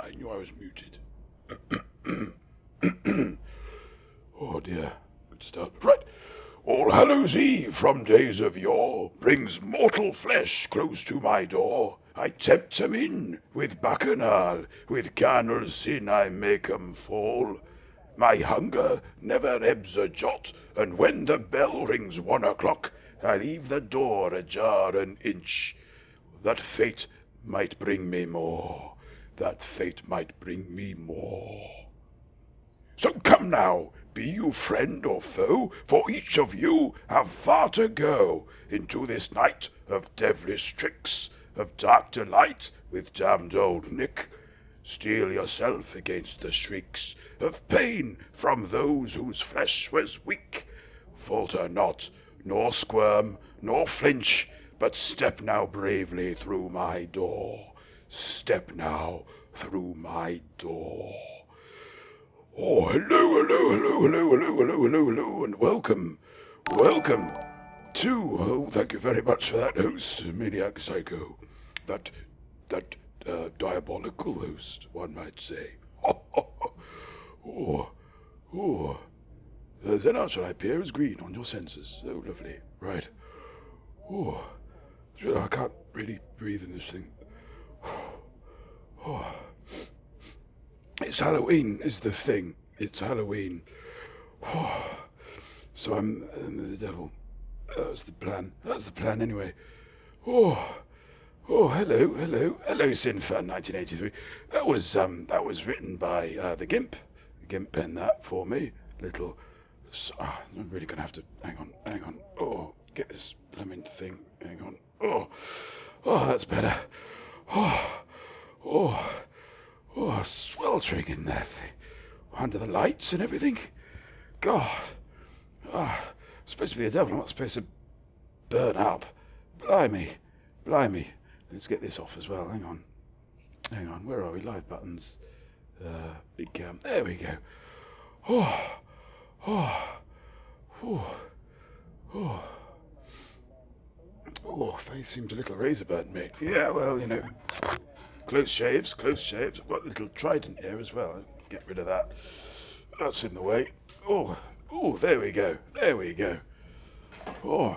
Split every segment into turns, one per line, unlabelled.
I knew I was muted. Oh dear. Good start. Right. All Hallows Eve from days of yore brings mortal flesh close to my door. I tempt 'em in with bacchanal, with carnal sin I make 'em fall. My hunger never ebbs a jot, and when the bell rings 1 o'clock, I leave the door ajar an inch, that fate might bring me more, that fate might bring me more. So come now, be you friend or foe, for each of you have far to go into this night of devilish tricks, of dark delight with damned old Nick. Steel yourself against the shrieks of pain from those whose flesh was weak. Falter not, nor squirm, nor flinch, but step now bravely through my door. Step now through my door. Oh, hello, and welcome to, thank you very much for that host, Maniac Psycho. That diabolical host, one might say. Then how shall I appear as green on your senses? Oh, lovely. Right. Oh, I can't really breathe in this thing. Oh. It's Halloween is the thing. It's Halloween. Oh. So I'm the devil. That's the plan. That's the plan anyway. Oh, hello, Sinfan, 1983. That was written by the Gimp. The Gimp penned that for me. Little. I'm really gonna have to hang on. Oh, get this blooming thing. Hang on. Oh, that's better. Sweltering in there, under the lights and everything. God. I'm supposed to be the devil. I'm not supposed to burn up. Blimey. Let's get this off as well. Hang on. Where are we? Live buttons. Big cam. There we go. Face seems a little razor burnt, mate. Yeah, well, close shaves. I've got a little trident here as well. Get rid of that. That's in the way. There we go.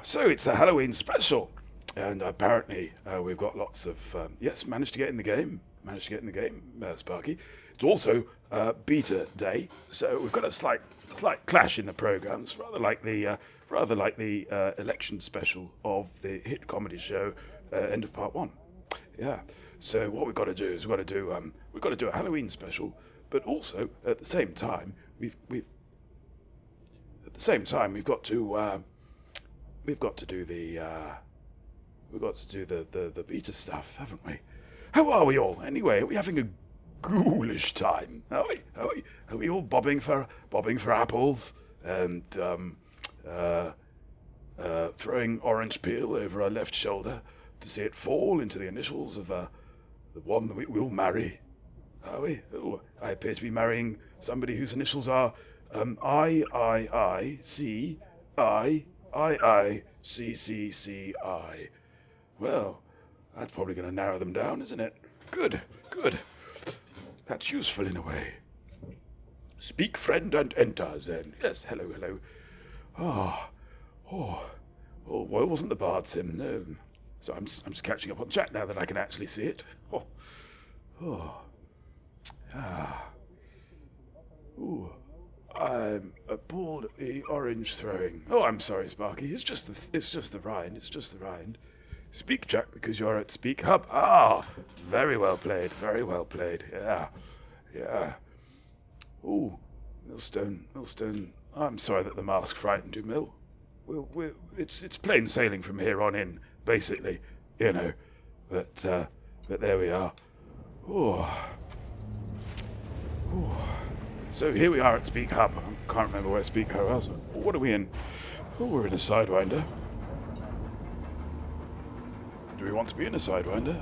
So it's the Halloween special. And apparently we've got lots of... managed to get in the game, Sparky. It's also beta day, so we've got a slight clash in the programmes, rather like the election special of the hit comedy show End of Part 1. Yeah. So what we've got to do is we've got to do a Halloween special, but also at the same time we've got to do the beta stuff, haven't we? How are we all? Anyway, are we having a ghoulish time? Are we all bobbing for apples and throwing orange peel over our left shoulder to see it fall into the initials of the one that we'll marry? Are we? Oh, I appear to be marrying somebody whose initials are I. Well, that's probably going to narrow them down, isn't it? Good. That's useful in a way. Speak, friend, and enter, then. Yes, hello. Well, it wasn't the Bard Sim, no. So I'm just catching up on chat now that I can actually see it. I'm appalled at the orange throwing. Oh, I'm sorry, Sparky. It's just the rind. Speak, Jack, because you're at Speak Hub. Very well played. Yeah. Ooh, Millstone. I'm sorry that the mask frightened you, Mill. It's plain sailing from here on in, basically, But there we are. So here we are at Speak Hub. I can't remember where Speak Hub was. What are we in? We're in a Sidewinder. Do we want to be in a Sidewinder?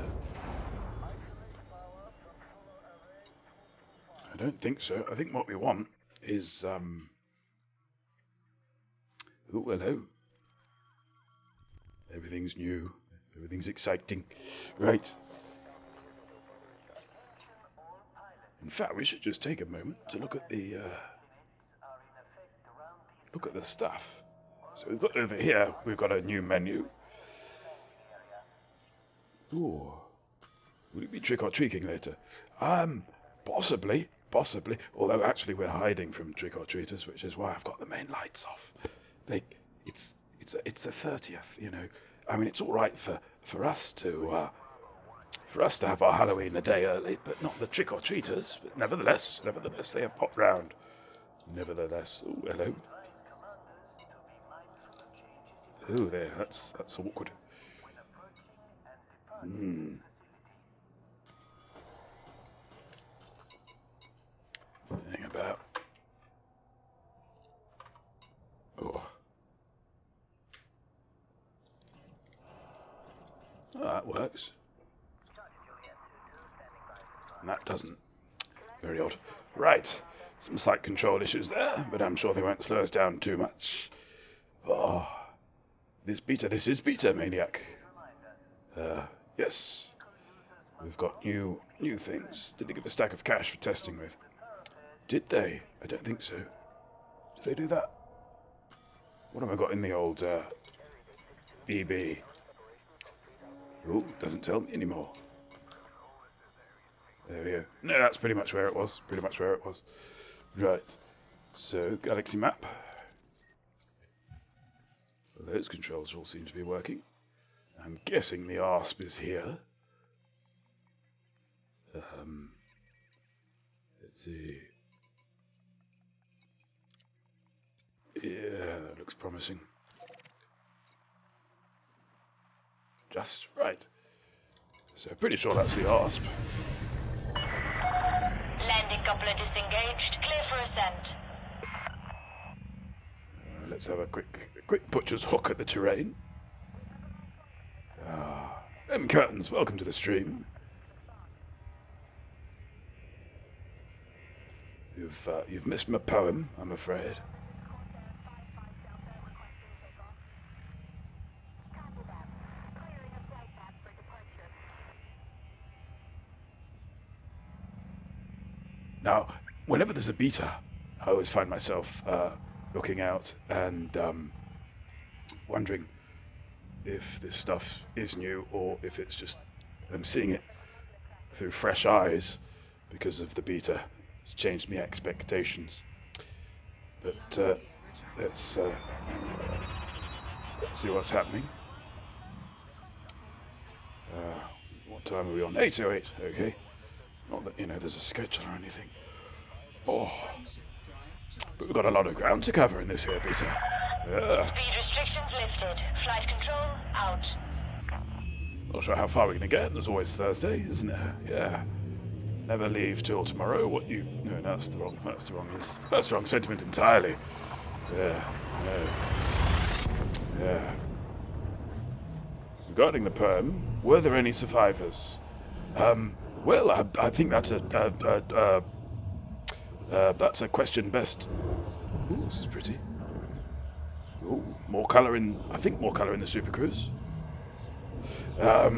I don't think so. I think what we want is... hello. Everything's new. Everything's exciting. Right. In fact, we should just take a moment to look at the stuff. So we've got over here, we've got a new menu. Ooh. Will it be trick-or-treating later? Possibly. Although actually we're hiding from trick-or-treaters, which is why I've got the main lights off. It's the 30th, you know. I mean, it's all right for us to have our Halloween a day early, but not the trick-or-treaters. But nevertheless, they have popped round. Nevertheless, oh, hello. Oh, there, that's awkward. Hang about. Oh. Oh, that works. And that doesn't. Very odd. Right. Some slight control issues there, but I'm sure they won't slow us down too much. Oh. This is beta, Maniac. Yes. We've got new things. Did they give a stack of cash for testing with? Did they? I don't think so. Did they do that? What have I got in the old EB? Oh, doesn't tell me anymore. There we go. No, that's pretty much where it was. Right. So, galaxy map. Well, those controls all seem to be working. I'm guessing the ARSP is here. Let's see. Yeah, that looks promising. Just right. So pretty sure that's the ARSP.
Landing coupler disengaged. Clear for ascent.
Let's have a quick butcher's hook at the terrain. M. Curtains, welcome to the stream. You've missed my poem, I'm afraid. Now, whenever there's a beta, I always find myself looking out and wondering if this stuff is new or if it's just I'm seeing it through fresh eyes because of the beta. It's changed my expectations. But let's see what's happening. What time are we on? 8:08. Okay. Not that there's a schedule or anything. Oh, but we've got a lot of ground to cover in this here beta.
Speed restrictions lifted. Flight control out.
Not sure how far we're going to get. There's always Thursday, isn't there? Yeah. Never leave till tomorrow. No, that's the wrong sentiment entirely. Yeah. No. Yeah. Regarding the poem, were there any survivors? Well, I think that's a question best. Ooh, this is pretty. Ooh, more colour in the Super Cruise. Yeah,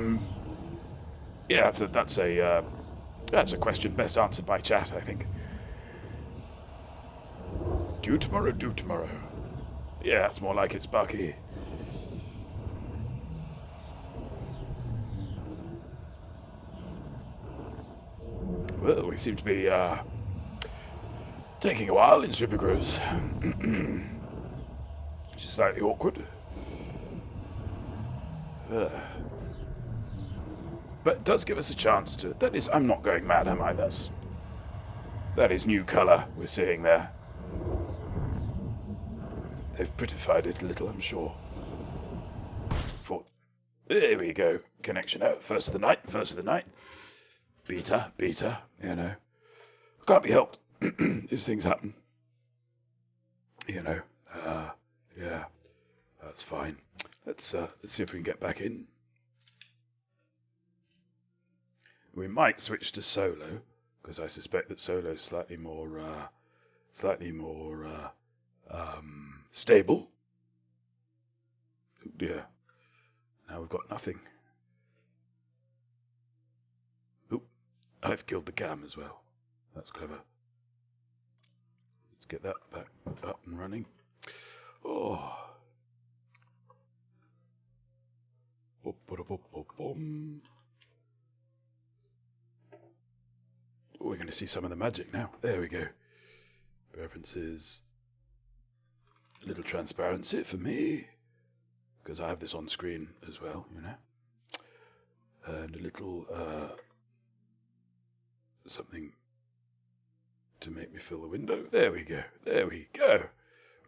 that's a question best answered by chat, I think. Do tomorrow. Yeah, it's more like it, Sparky. Well, we seem to be taking a while in Super Cruise. Which is slightly awkward. But it does give us a chance to... That is... I'm not going mad, am I? That is new colour we're seeing there. They've prettified it a little, I'm sure. There we go. Connection out. First of the night. Beta. Can't be helped. These things happen. Yeah. That's fine. Let's see if we can get back in. We might switch to solo, because I suspect that solo is slightly more stable. Oh dear. Now we've got nothing. Oop. I've killed the cam as well. That's clever. Let's get that back up and running. Oh. Boom. Oh, we're going to see some of the magic now. There we go. Preferences. A little transparency for me, because I have this on screen as well, you know. And a little something to make me fill the window. There we go. There we go.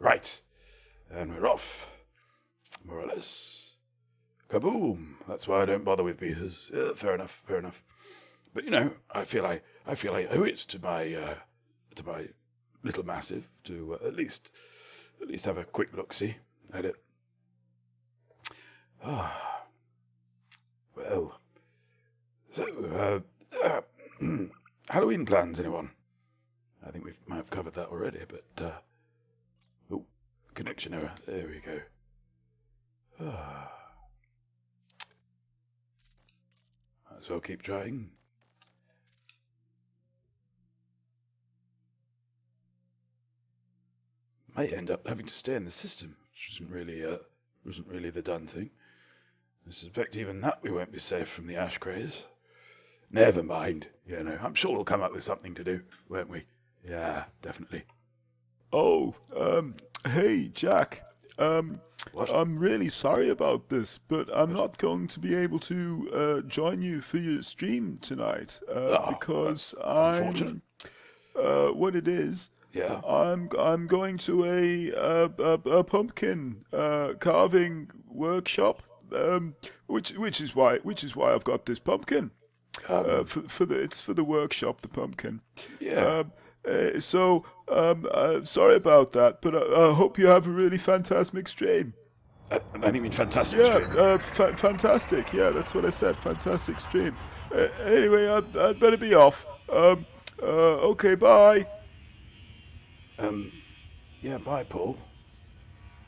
Right. And we're off. More or less. Kaboom! That's why I don't bother with beaters. Yeah, fair enough. But you know, I feel I owe it to my little massive to at least have a quick look-see at it. Well, so Halloween plans, anyone? I think we might have covered that already, but connection error. There we go. Might as well keep trying. Might end up having to stay in the system, which wasn't really the done thing. I suspect even that we won't be safe from the ash craze. Never mind, you know, I'm sure we'll come up with something to do, won't we? Yeah, definitely.
Oh, hey, Jack.
What?
I'm really sorry about this, but I'm not going to be able to join you for your stream tonight because
unfortunate.
What it is.
Yeah.
I'm going to a pumpkin carving workshop, which is why I've got this pumpkin. It's for the workshop, the pumpkin.
Yeah.
Sorry about that, but I hope you have a really fantastic stream.
I didn't mean fantastic stream.
Yeah, fantastic. Yeah, that's what I said. Fantastic stream. Anyway, I'd better be off. Okay, bye.
Yeah, bye, Paul.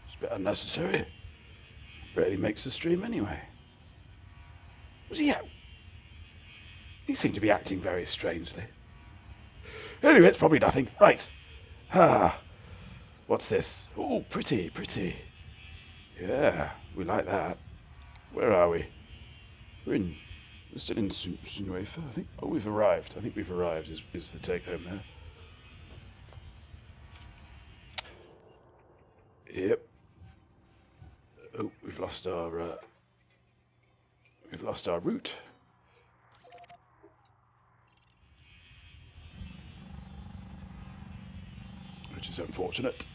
It's a bit unnecessary. Rarely makes the stream anyway. Was he out? He seemed to be acting very strangely. Anyway, it's probably nothing. Right. What's this? Oh, pretty. Yeah, we like that. Where are we? We're still in Sunuefa, I think. Oh, we've arrived. I think we've arrived is the take home there. Yep. Oh, we've lost our route. Which is unfortunate.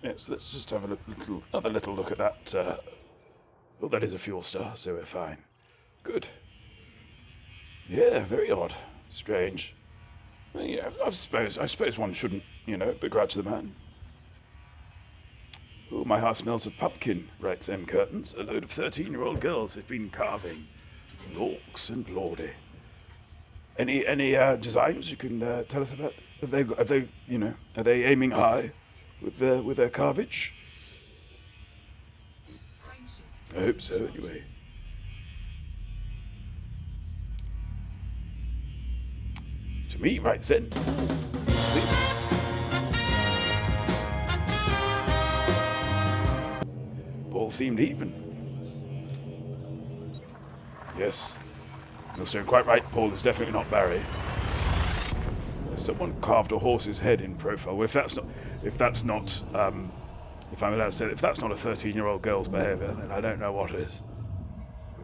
Yes, let's just have another little look at that. That is a fuel star, so we're fine. Good. Yeah, very odd. Strange. Well, yeah, I suppose one shouldn't, begrudge the man. Oh, my house smells of pumpkin, writes M. Curtains. A load of 13-year-old girls have been carving. Lorks and lordy. Any designs you can tell us about? Are they aiming high with their carvage? I hope so, anyway. To me, right then. All seemed even. Yes. You're quite right, Paul is definitely not Barry. Someone carved a horse's head in profile. Well, if I'm allowed to say, if that's not a 13-year-old girl's behaviour, then I don't know what is.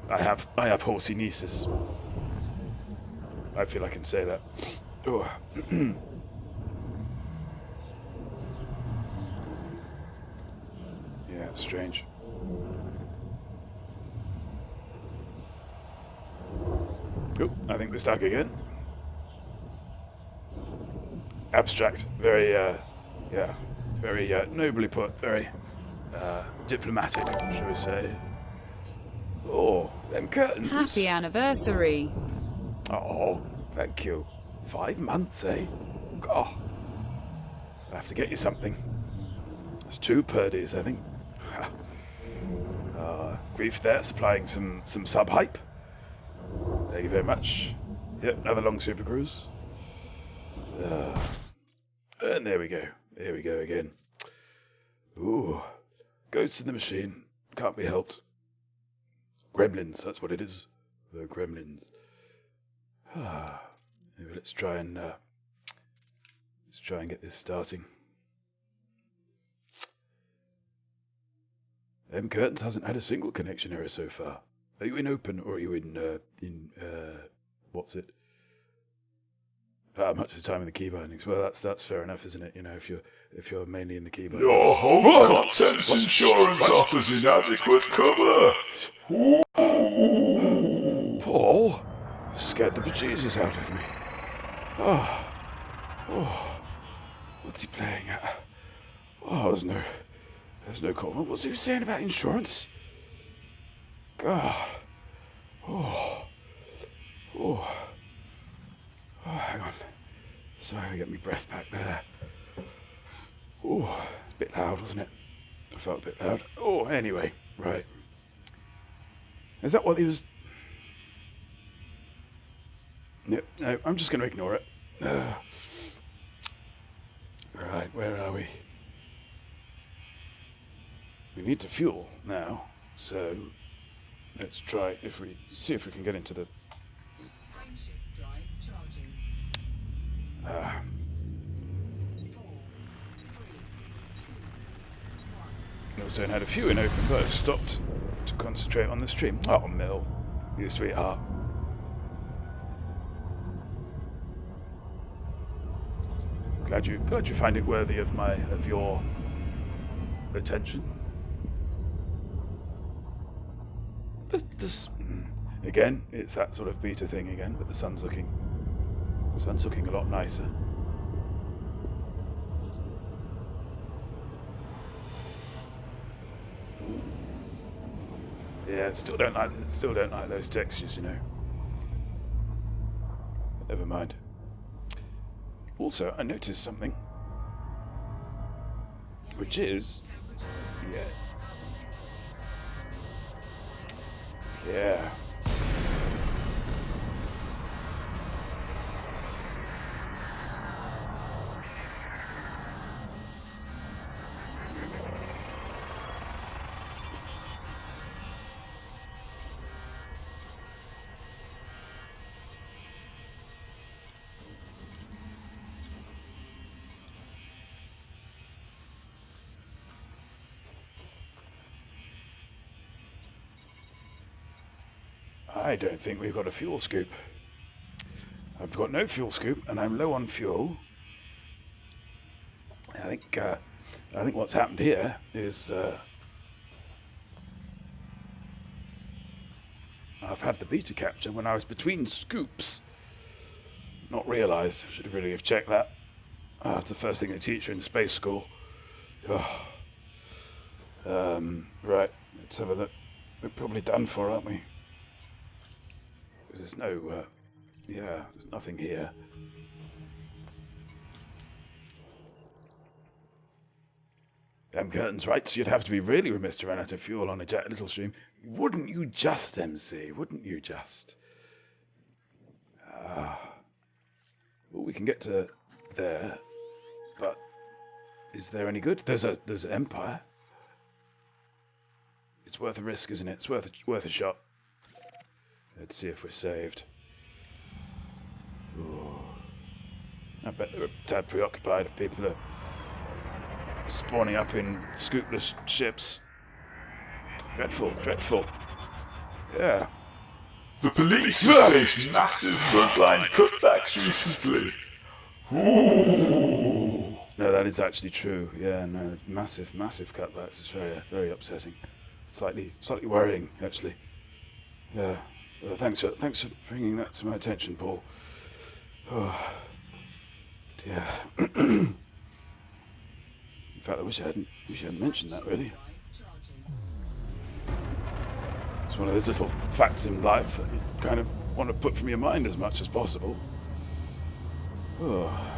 I have horsey nieces. I feel I can say that. Oh. Yeah, it's strange. Oh, I think we're stuck again. Abstract, very nobly put, very diplomatic, shall we say. Oh, them curtains.
Happy anniversary.
Oh, thank you. 5 months, eh? God. I'll have to get you something. That's 2 purdies, I think. Grief there, supplying some sub-hype. Thank you very much. Yep, another long super cruise. And there we go. Here we go again. Ooh. Ghosts in the machine. Can't be helped. Gremlins, that's what it is. The gremlins. Maybe let's try and get this starting. Curtains hasn't had a single connection error so far. Are you in open or are you in what's it? Much of the time in the key bindings. Well, that's fair enough, isn't it? You know, if you're mainly in the key bindings.
Your home contents insurance offers inadequate cover.
Paul scared the bejesus out of me. Oh, what's he playing at? Oh, there's no comment. What's he saying about insurance? God. Oh, hang on. Sorry, I gotta get my breath back there. Oh, it's a bit loud, wasn't it? I felt a bit loud. Oh, anyway, right. Is that what he was... No, I'm just gonna ignore it. Right, where are we? We need to fuel now, so let's try see if we can get into the...
Frameshift drive charging. 4, 3, 2, 1.
Millstone had a few in open, but I've stopped to concentrate on the stream. Oh, Mill, you sweetheart. Glad you find it worthy of your attention. This again, it's that sort of beta thing again, but the sun's looking a lot nicer. Yeah, still don't like those textures, you know. But never mind. Also, I noticed something, which is, yeah. I don't think we've got a fuel scoop. I've got no fuel scoop, and I'm low on fuel. I think what's happened here is I've had the beta capture when I was between scoops. Not realised. Should have really have checked that. It's the first thing they teach you in space school. Oh. Right, let's have a look. We're probably done for, aren't we? There's no, there's nothing here. Curtains, right? So you'd have to be really remiss to run out of fuel on a jet little stream. Wouldn't you just, MC? Wouldn't you just? Well, we can get to there, but is there any good? There's an Empire. It's worth a risk, isn't it? It's worth a shot. Let's see if we're saved. Ooh. I bet they're a tad preoccupied if people are spawning up in scoopless ships. Dreadful, dreadful. Yeah.
The police have faced massive frontline cutbacks recently. Ooh.
No, that is actually true. Yeah, no, massive cutbacks. It's very, very upsetting. Slightly worrying, actually. Yeah. Thanks for bringing that to my attention, Paul. Oh, dear. In fact, I wish I hadn't mentioned that, really. It's one of those little facts in life that you kind of want to put from your mind as much as possible. Oh.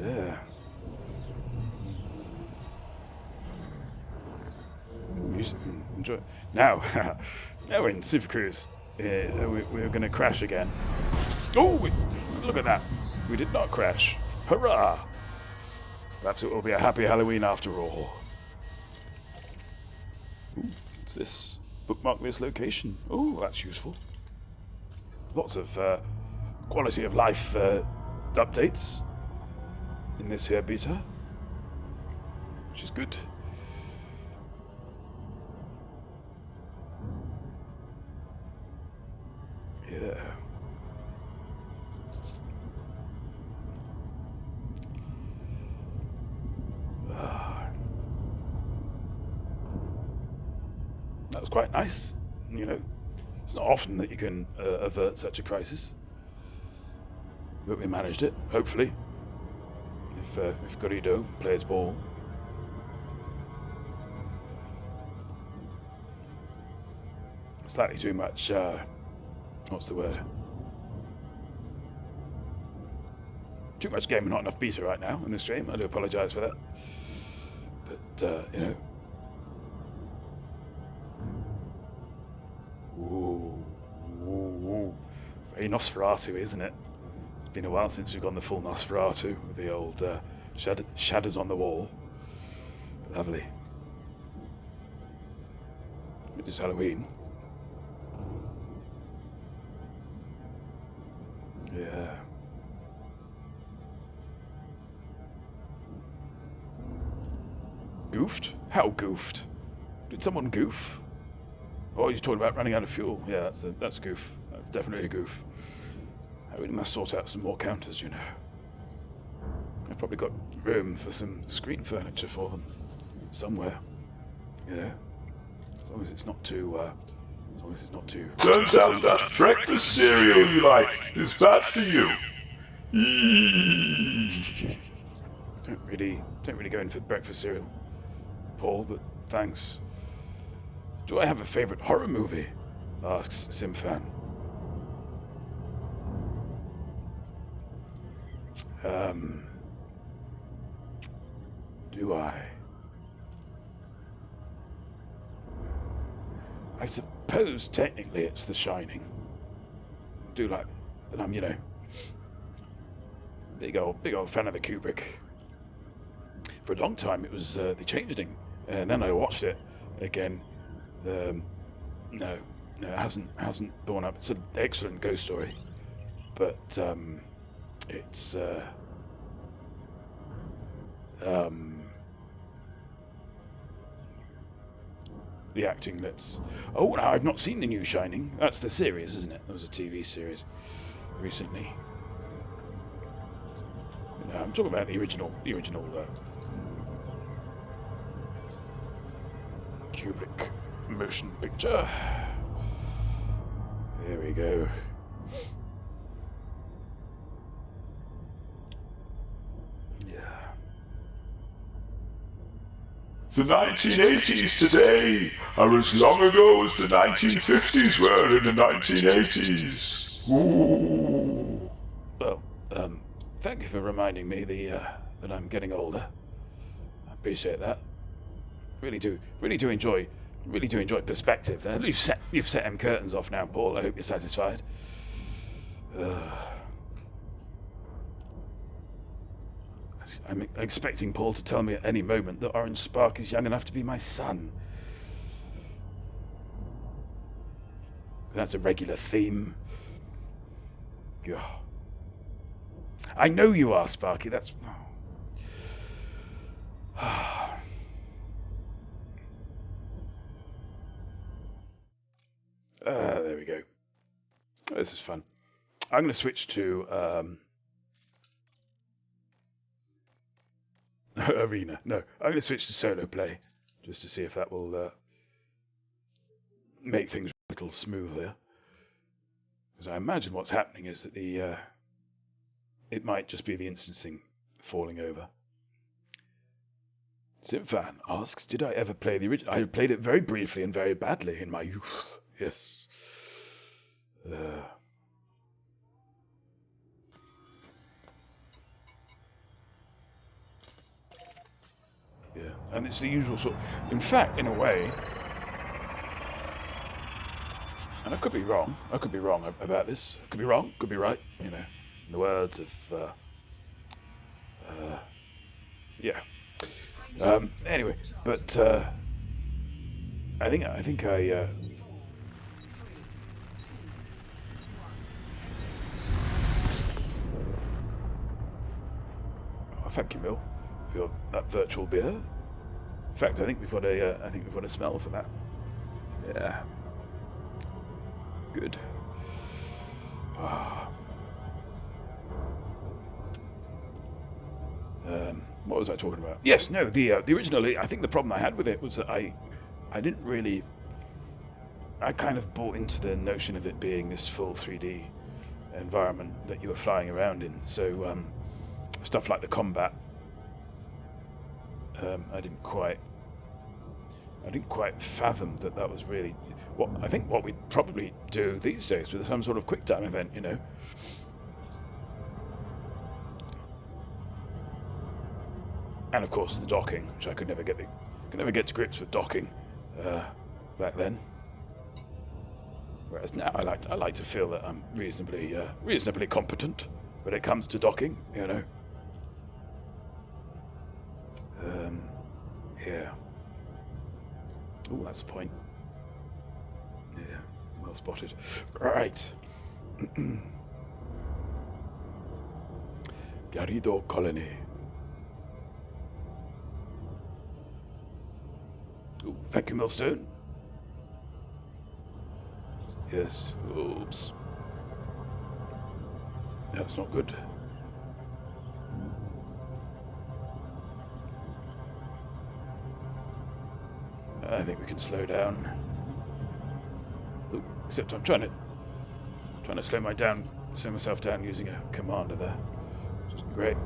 Yeah.
music and enjoy. Now, now we're in Super Cruise. We're going to crash again. Oh, look at that. We did not crash. Hurrah! Perhaps it will be a happy Halloween after all. Ooh, what's this? Bookmark this location. Oh, that's useful. Lots of quality of life updates in this here beta, which is good. Yeah. That was quite nice, you know. It's not often that you can avert such a crisis. But we managed it, hopefully. If Garrido plays ball. Slightly too much, what's the word? Too much game and not enough beta right now in the stream. I do apologise for that. But, you know. Ooh, ooh, ooh. Very Nosferatu, isn't it? It's been a while since we've gone the full Nosferatu with the old shadows on the wall. Lovely. It is Halloween. Yeah. Goofed? How goofed? Did someone goof? Oh, you're talking about running out of fuel. Yeah, that's a goof. That's definitely a goof. I really must sort out some more counters, you know. I've probably got room for some screen furniture for them somewhere. You know, as long as it's not too.
Turns out that breakfast cereal you like is bad for you.
Don't really go in for breakfast cereal, Paul. But thanks. Do I have a favorite horror movie? Asks Simfan. Do I? I suppose technically it's The Shining. Do like, but I'm, you know, big old fan of the Kubrick. For a long time it was The Changeling, and then I watched it again. No, it hasn't borne up. It's an excellent ghost story, but it's the acting that's... Oh, no, I've not seen the new Shining. That's the series, isn't it? There was a TV series recently. No, I'm talking about the original Kubrick motion picture. There we go.
The 1980s today are as long ago as the 1950s were in the 1980s. Ooh.
Well, thank you for reminding me that I'm getting older. I appreciate that. Really do enjoy perspective there. You've set them curtains off now, Paul. I hope you're satisfied. I'm expecting Paul to tell me at any moment that Orange Spark is young enough to be my son. That's a regular theme. Ugh. I know you are, Sparky. That's... there we go. This is fun. I'm going to switch to... Arena. No, I'm going to switch to solo play, just to see if that will make things a little smoother. Because I imagine what's happening is that it might just be the instancing falling over. Simfan asks, did I ever play the original? I played it very briefly and very badly in my youth. Yes. Yeah, and it's the usual sort. In fact, in a way,
And I could be wrong. I could be wrong about this. Could be wrong. Could be right. You know, in the words of. Yeah. Anyway, but I think I. Oh, thank you, Mill, for that virtual beer. In fact, I think we've got a smell for that. Yeah. Good. What was I talking about? Yes, no. The originally, I think the problem I had with it was that I didn't really. I kind of bought into the notion of it being this full 3D environment that you were flying around in. So stuff like the combat, I didn't quite fathom that was really what I think what we'd probably do these days with some sort of quick time event, you know. And of course the docking, which I could never get to grips with docking back then. Whereas now I like to feel that I'm reasonably competent when it comes to docking, you know. Yeah. Oh, that's a point. Yeah, well spotted. Right. Garrido Colony. Oh, thank you, Millstone. Yes. Oops. That's not good. I think we can slow down. Ooh, except I'm trying to slow myself down using a commander there. Which is great.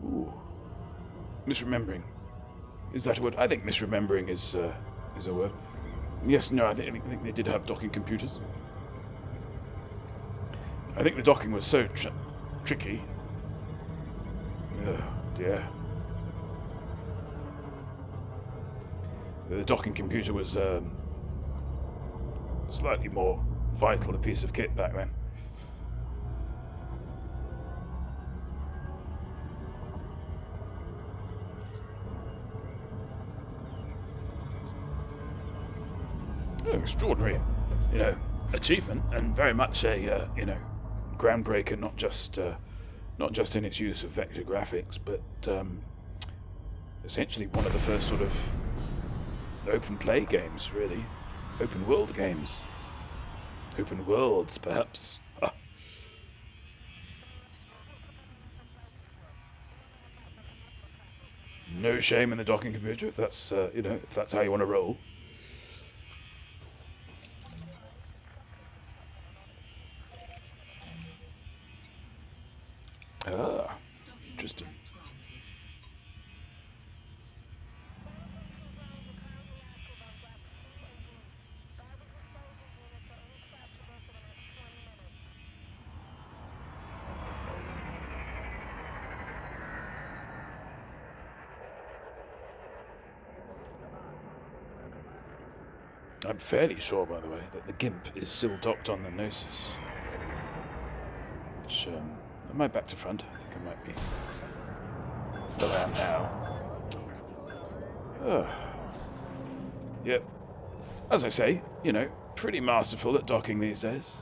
Ooh. Misremembering. Is that a word? I think misremembering is a word. Yes, no, I think they did have docking computers. I think the docking was so tricky. Oh, dear. The docking computer was slightly more vital a piece of kit back then. Oh, extraordinary, you know, achievement, and very much a groundbreaker. Not just in its use of vector graphics, but essentially one of the first sort of open play games, really. Open world games. Open worlds, perhaps. Ah. No shame in the docking computer, if that's if that's how you want to roll. Ah, interesting. I'm fairly sure, by the way, that the GIMP is still docked on the Gnosis. Which, am I back to front? I think I might be. Well, I am now. Yep. As I say, you know, pretty masterful at docking these days.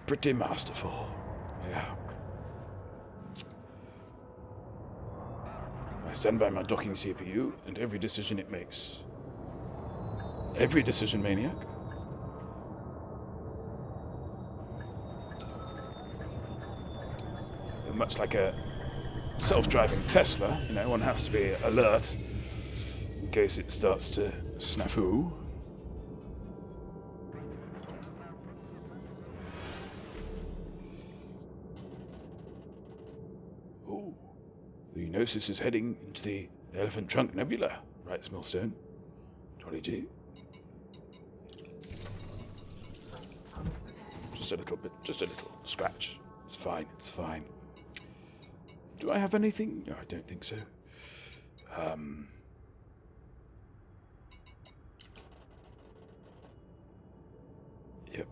Pretty masterful. Yeah. I stand by my docking CPU and every decision it makes. Every decision, maniac. And much like a self-driving Tesla, you know, one has to be alert in case it starts to snafu. The Gnosis is heading into the Elephant Trunk Nebula, writes Millstone. 20G. Just a little bit, just a little scratch. It's fine, it's fine. Do I have anything? No, I don't think so. Yep.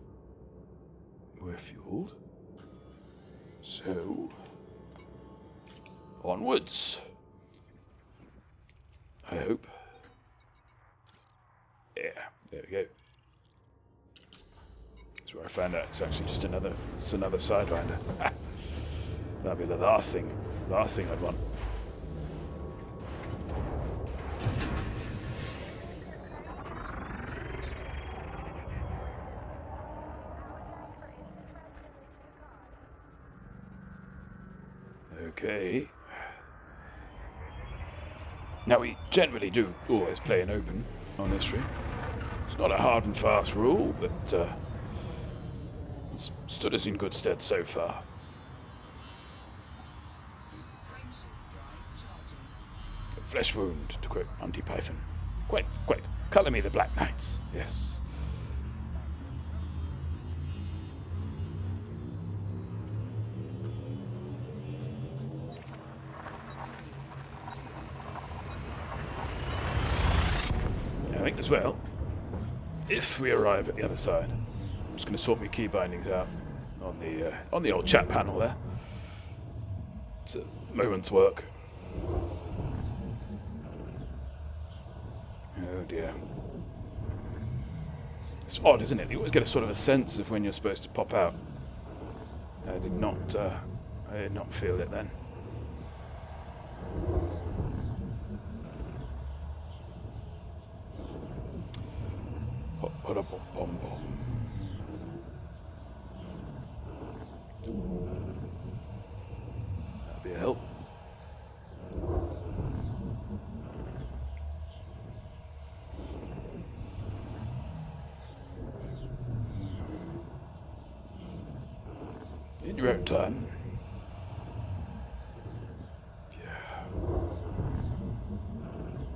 We're fueled. So, onwards. I hope. Yeah, there we go. That's where I found out it's actually just another sidewinder. That'd be the last thing I'd want. Okay. Now we generally do always play an open on this stream. It's not a hard and fast rule, but it's stood us in good stead so far. A flesh wound, to quote Monty Python. Quite. Colour me the Black Knights. Yes. I think as well, if we arrive at the other side, I'm just going to sort my key bindings out on the old chat panel there. It's a moment's work. Oh dear. It's odd, isn't it? You always get a sort of a sense of when you're supposed to pop out. I did not feel it then. That'd be a help. In your own time.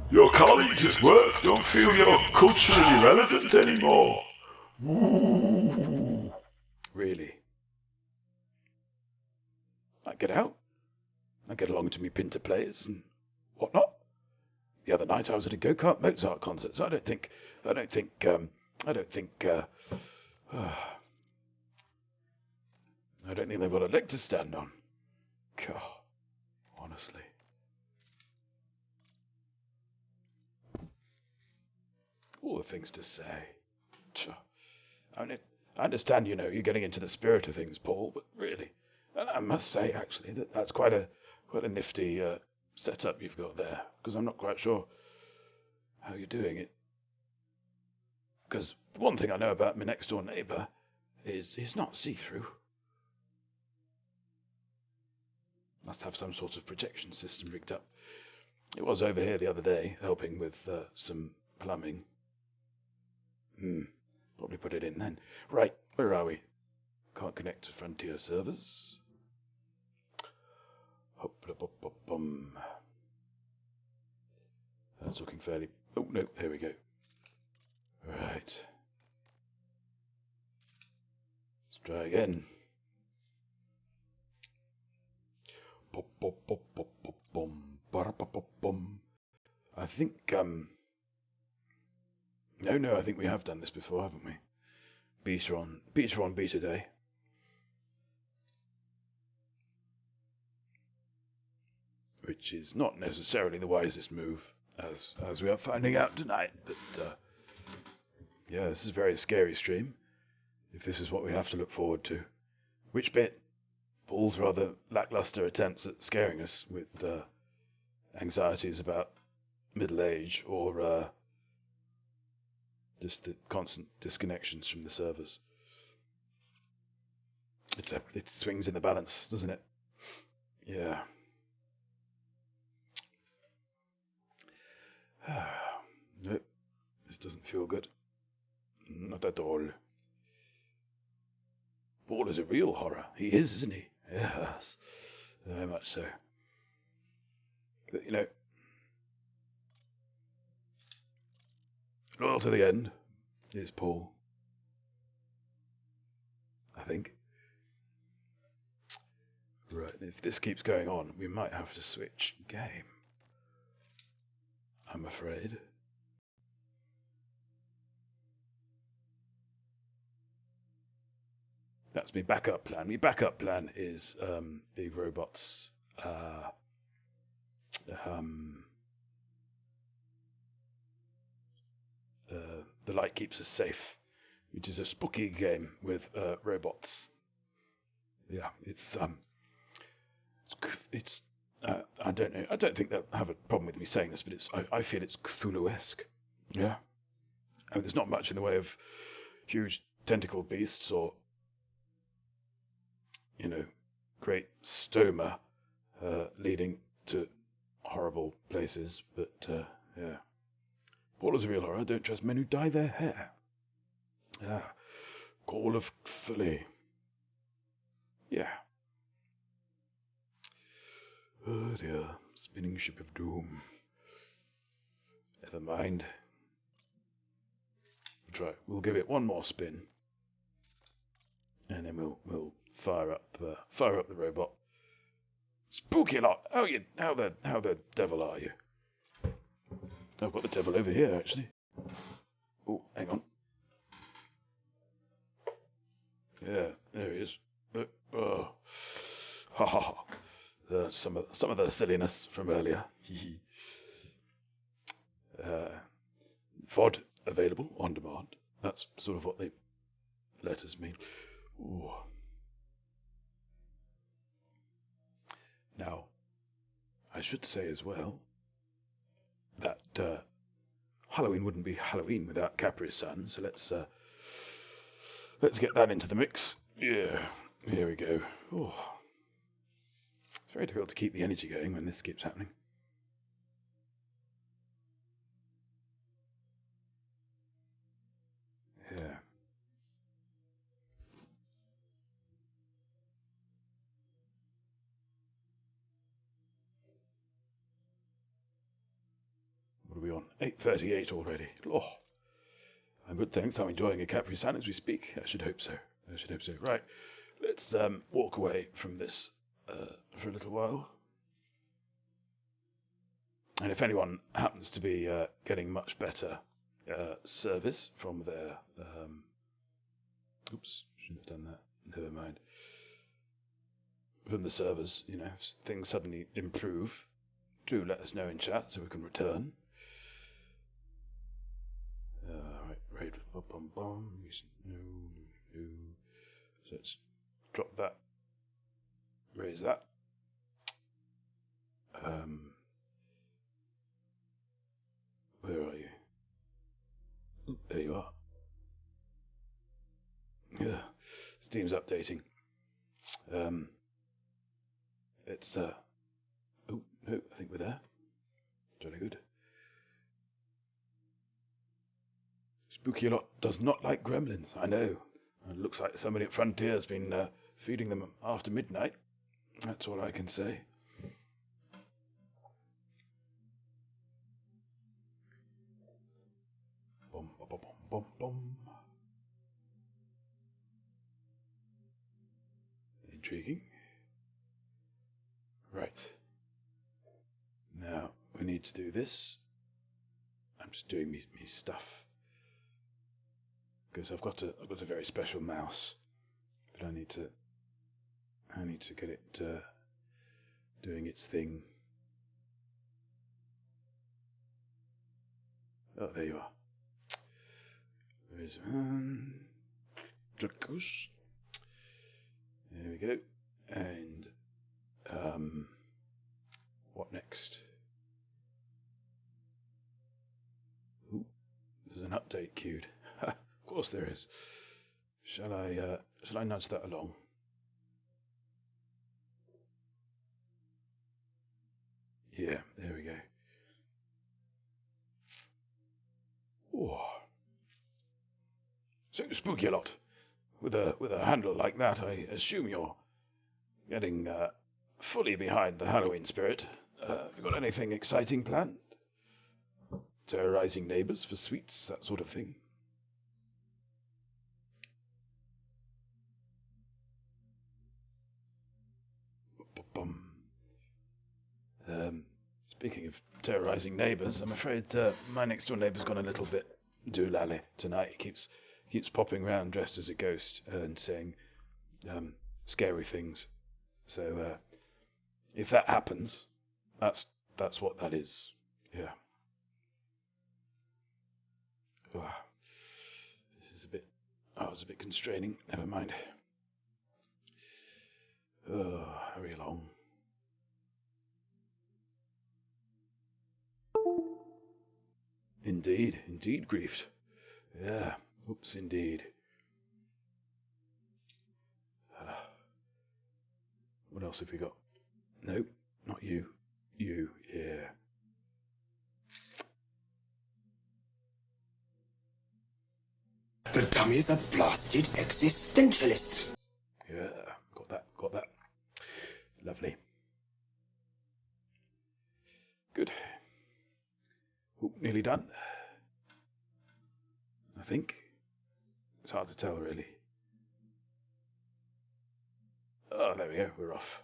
Your colleagues at work don't feel you're culturally relevant anymore. Ooh.
Really? I get out. I get along to me Pinter players and whatnot. The other night I was at a go-kart Mozart concert, so I don't think they've got a leg to stand on. God, honestly. All the things to say. I understand, you're getting into the spirit of things, Paul, but really, I must say, actually, that's quite a nifty setup you've got there, because I'm not quite sure how you're doing it. Because the one thing I know about my next-door neighbour is he's not see-through. Must have some sort of protection system rigged up. It was over here the other day, helping with some plumbing. Probably put it in then. Right, where are we? Can't connect to Frontier servers. Hop-a-pop-pop-bum. That's looking fairly... Oh, no, there we go. Right. Let's try again. Pop-pop-pop-pop-pop-bum. Ba-ra-pop-pop-bum. I think, No, I think we have done this before, haven't we? Beta on beta day. Which is not necessarily the wisest move, as we are finding out tonight. But, yeah, this is a very scary stream, if this is what we have to look forward to. Which bit? Paul's rather lackluster attempts at scaring us with anxieties about middle age or just the constant disconnections from the servers. It swings in the balance, doesn't it? Yeah. No, this doesn't feel good. Not at all. Paul is a real horror. He is, isn't he? Yes, very much so. But, loyal to the end is Paul. I think. Right, if this keeps going on, we might have to switch game. I'm afraid. That's my backup plan. My backup plan is the robots. The Light Keeps Us Safe, which is a spooky game with robots. Yeah, I don't know. I don't think they'll have a problem with me saying this, but I feel it's Cthulhu-esque. Yeah. I mean, there's not much in the way of huge tentacle beasts or, great stoma leading to horrible places, but, yeah. Paul is a real horror. Don't trust men who dye their hair. Ah, Call of Cthulhu. Yeah. Oh dear, spinning ship of doom. Never mind. We'll give it one more spin, and then we'll fire up the robot. Spooky lot. How the devil are you? I've got the devil over here actually. Oh, hang on. Yeah, there he is. Oh, ha ha ha. Some of the silliness from earlier. VOD available on demand. That's sort of what the letters mean. Ooh. Now, I should say as well that Halloween wouldn't be Halloween without Capri-Sun, so let's get that into the mix. Yeah, here we go. Oh. It's very difficult to keep the energy going when this keeps happening. Yeah. What are we on? 8:38 already. Oh. Good, thanks. I'm enjoying a Capri-Sun as we speak. I should hope so. Right. Let's walk away from this for a little while. And if anyone happens to be getting much better service from their... oops, shouldn't have done that. Never mind. From the servers, if things suddenly improve, do let us know in chat so we can return. Right. No. So let's drop that. Raise that. Where are you? Oh, there you are. Yeah, Steam's updating. It's oh no, I think we're there. Jolly good. Spooky lot does not like gremlins, I know. It looks like somebody at Frontier's been feeding them after midnight. That's all I can say. Bum, bum, bum, bum, bum. Intriguing. Right. Now, we need to do this. I'm just doing me stuff. Because I've got a very special mouse. But I need to get it doing its thing. Oh, there you are. There's goose. There we go. And what next? Ooh, there's an update queued. Of course there is. Shall I nudge that along? Yeah, there we go. Oh. So spooky a lot. With a handle like that, I assume you're getting fully behind the Halloween spirit. Have you got anything exciting planned? Terrorizing neighbours for sweets, that sort of thing? Speaking of terrorising neighbours, I'm afraid my next door neighbour's gone a little bit doolally tonight. He keeps popping round dressed as a ghost and saying scary things. So if that happens, that's what that is. Yeah. Oh, this is a bit. Oh, it's a bit constraining. Never mind. Oh, hurry along. Indeed, griefed. Yeah, oops, indeed. What else have we got? Nope, not you. You, yeah.
The dummy's a blasted existentialist.
Yeah, got that. Lovely. Good. Ooh, nearly done. I think. It's hard to tell, really. Oh, there we go, we're off.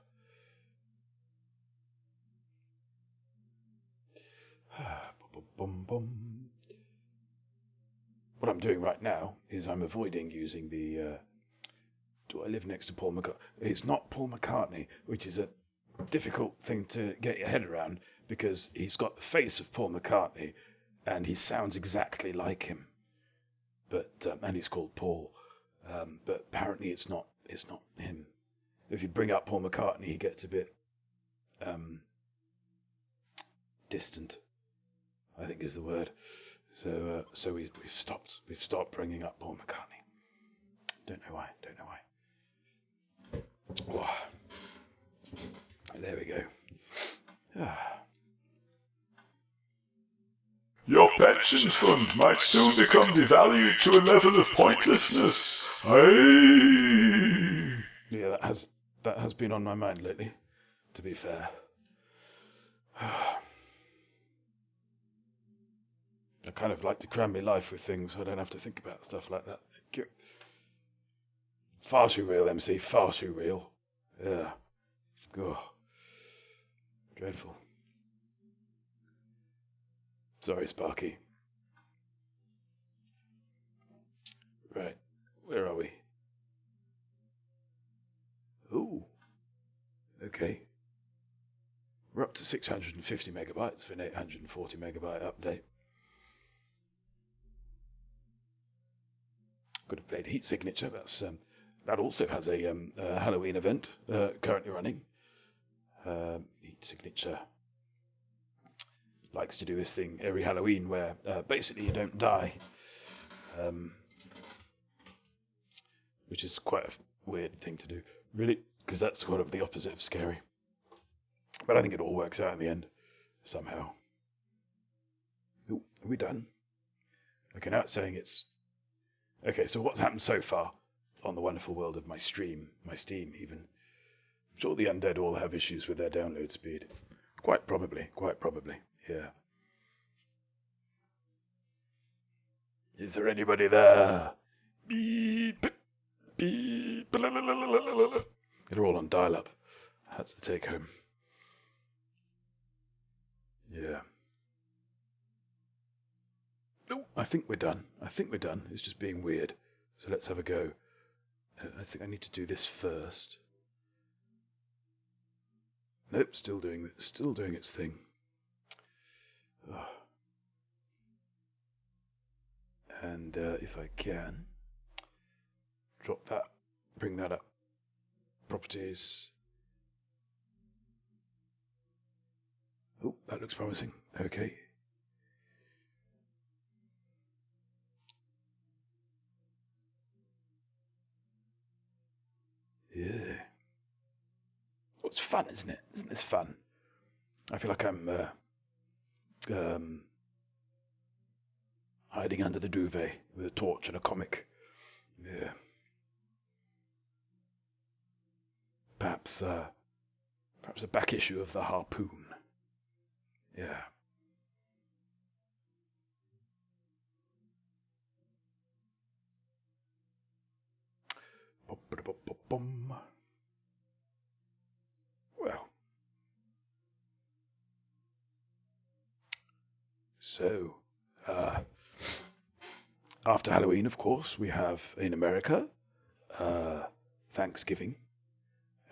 What I'm doing right now is I'm avoiding using the... do I live next to Paul McCartney? It's not Paul McCartney, which is a difficult thing to get your head around because he's got the face of Paul McCartney and he sounds exactly like him. But and he's called Paul. But apparently it's not him. If you bring up Paul McCartney, he gets a bit distant, I think is the word. So we've stopped bringing up Paul McCartney. Don't know why. Oh. There we go.
Your pension fund might soon become devalued to a level of pointlessness. Aye.
Yeah, that has been on my mind lately, to be fair. I kind of like to cram my life with things so I don't have to think about stuff like that. Far too real, MC, far too real. Yeah. Oh. Dreadful. Sorry, Sparky. Right, where are we? Ooh. Okay. We're up to 650 megabytes for an 840 megabyte update. Could have played Heat Signature. That also has a Halloween event currently running. Heat Signature likes to do this thing every Halloween where basically you don't die, which is quite a weird thing to do, really, because that's sort of the opposite of scary. But I think it all works out in the end, somehow. Ooh, are we done? Okay, now it's saying it's... Okay, so what's happened so far on the wonderful world of my Steam even? I'm sure the undead all have issues with their download speed. Quite probably, yeah. Is there anybody there? Beep, beep, they're all on dial-up. That's the take-home. Yeah. Oh, I think we're done. It's just being weird. So let's have a go. I think I need to do this first. Nope, still doing its thing. Oh. And if I can, drop that, bring that up. Properties. Oh, that looks promising. Okay. Yeah. Oh, it's fun, isn't it? Isn't this fun? I feel like I'm hiding under the duvet with a torch and a comic. Yeah. Perhaps a back issue of the Harpoon. Yeah. Well. So, after Halloween, of course, we have in America Thanksgiving,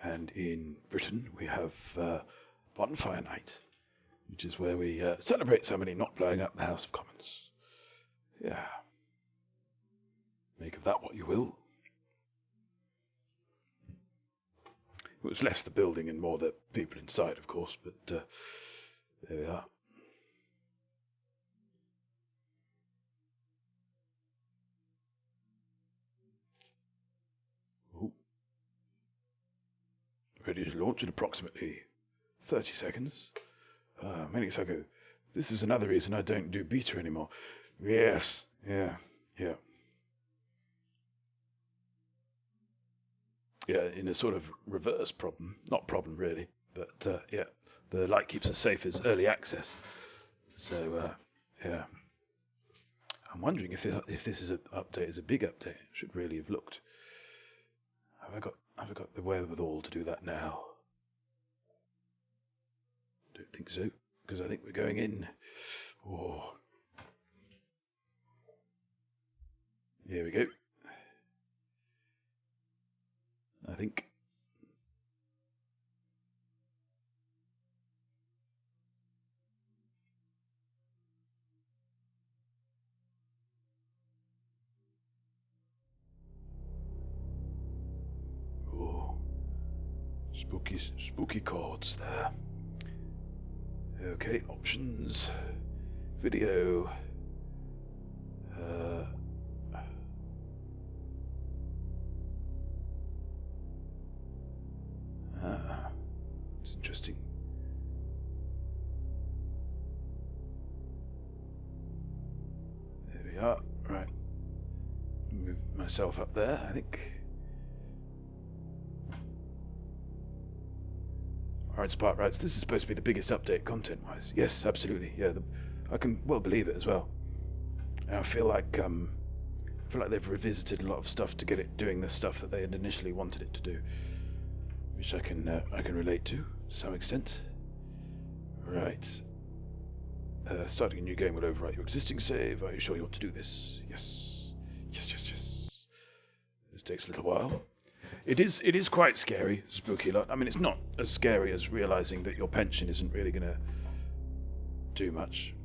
and in Britain we have Bonfire Night, which is where we celebrate somebody not blowing up the House of Commons. Yeah. Make of that what you will. It was less the building and more the people inside, of course, but there we are. Ooh. Ready to launch in approximately 30 seconds. Minutes ago. This is another reason I don't do beta anymore. Yes, yeah. Yeah, in a sort of reverse problem. Not problem, really, but yeah, the light keeps us safe as early access. So, yeah. I'm wondering if this is update is a big update. I should really have looked. Have I got the wherewithal to do that now? Don't think so, because I think we're going in. Oh. Here we go. I think. Oh, spooky chords there. Okay, options, video. It's interesting. There we are. Right. Move myself up there, I think. Alright, Spark Rights, this is supposed to be the biggest update content-wise. Yes, absolutely. Yeah, I can well believe it as well. And I feel like they've revisited a lot of stuff to get it doing the stuff that they had initially wanted it to do, which I can relate to some extent. Right. Starting a new game will overwrite your existing save. Are you sure you want to do this? Yes. Yes. This takes a little while. It is quite scary, spooky lot. I mean, it's not as scary as realizing that your pension isn't really going to do much.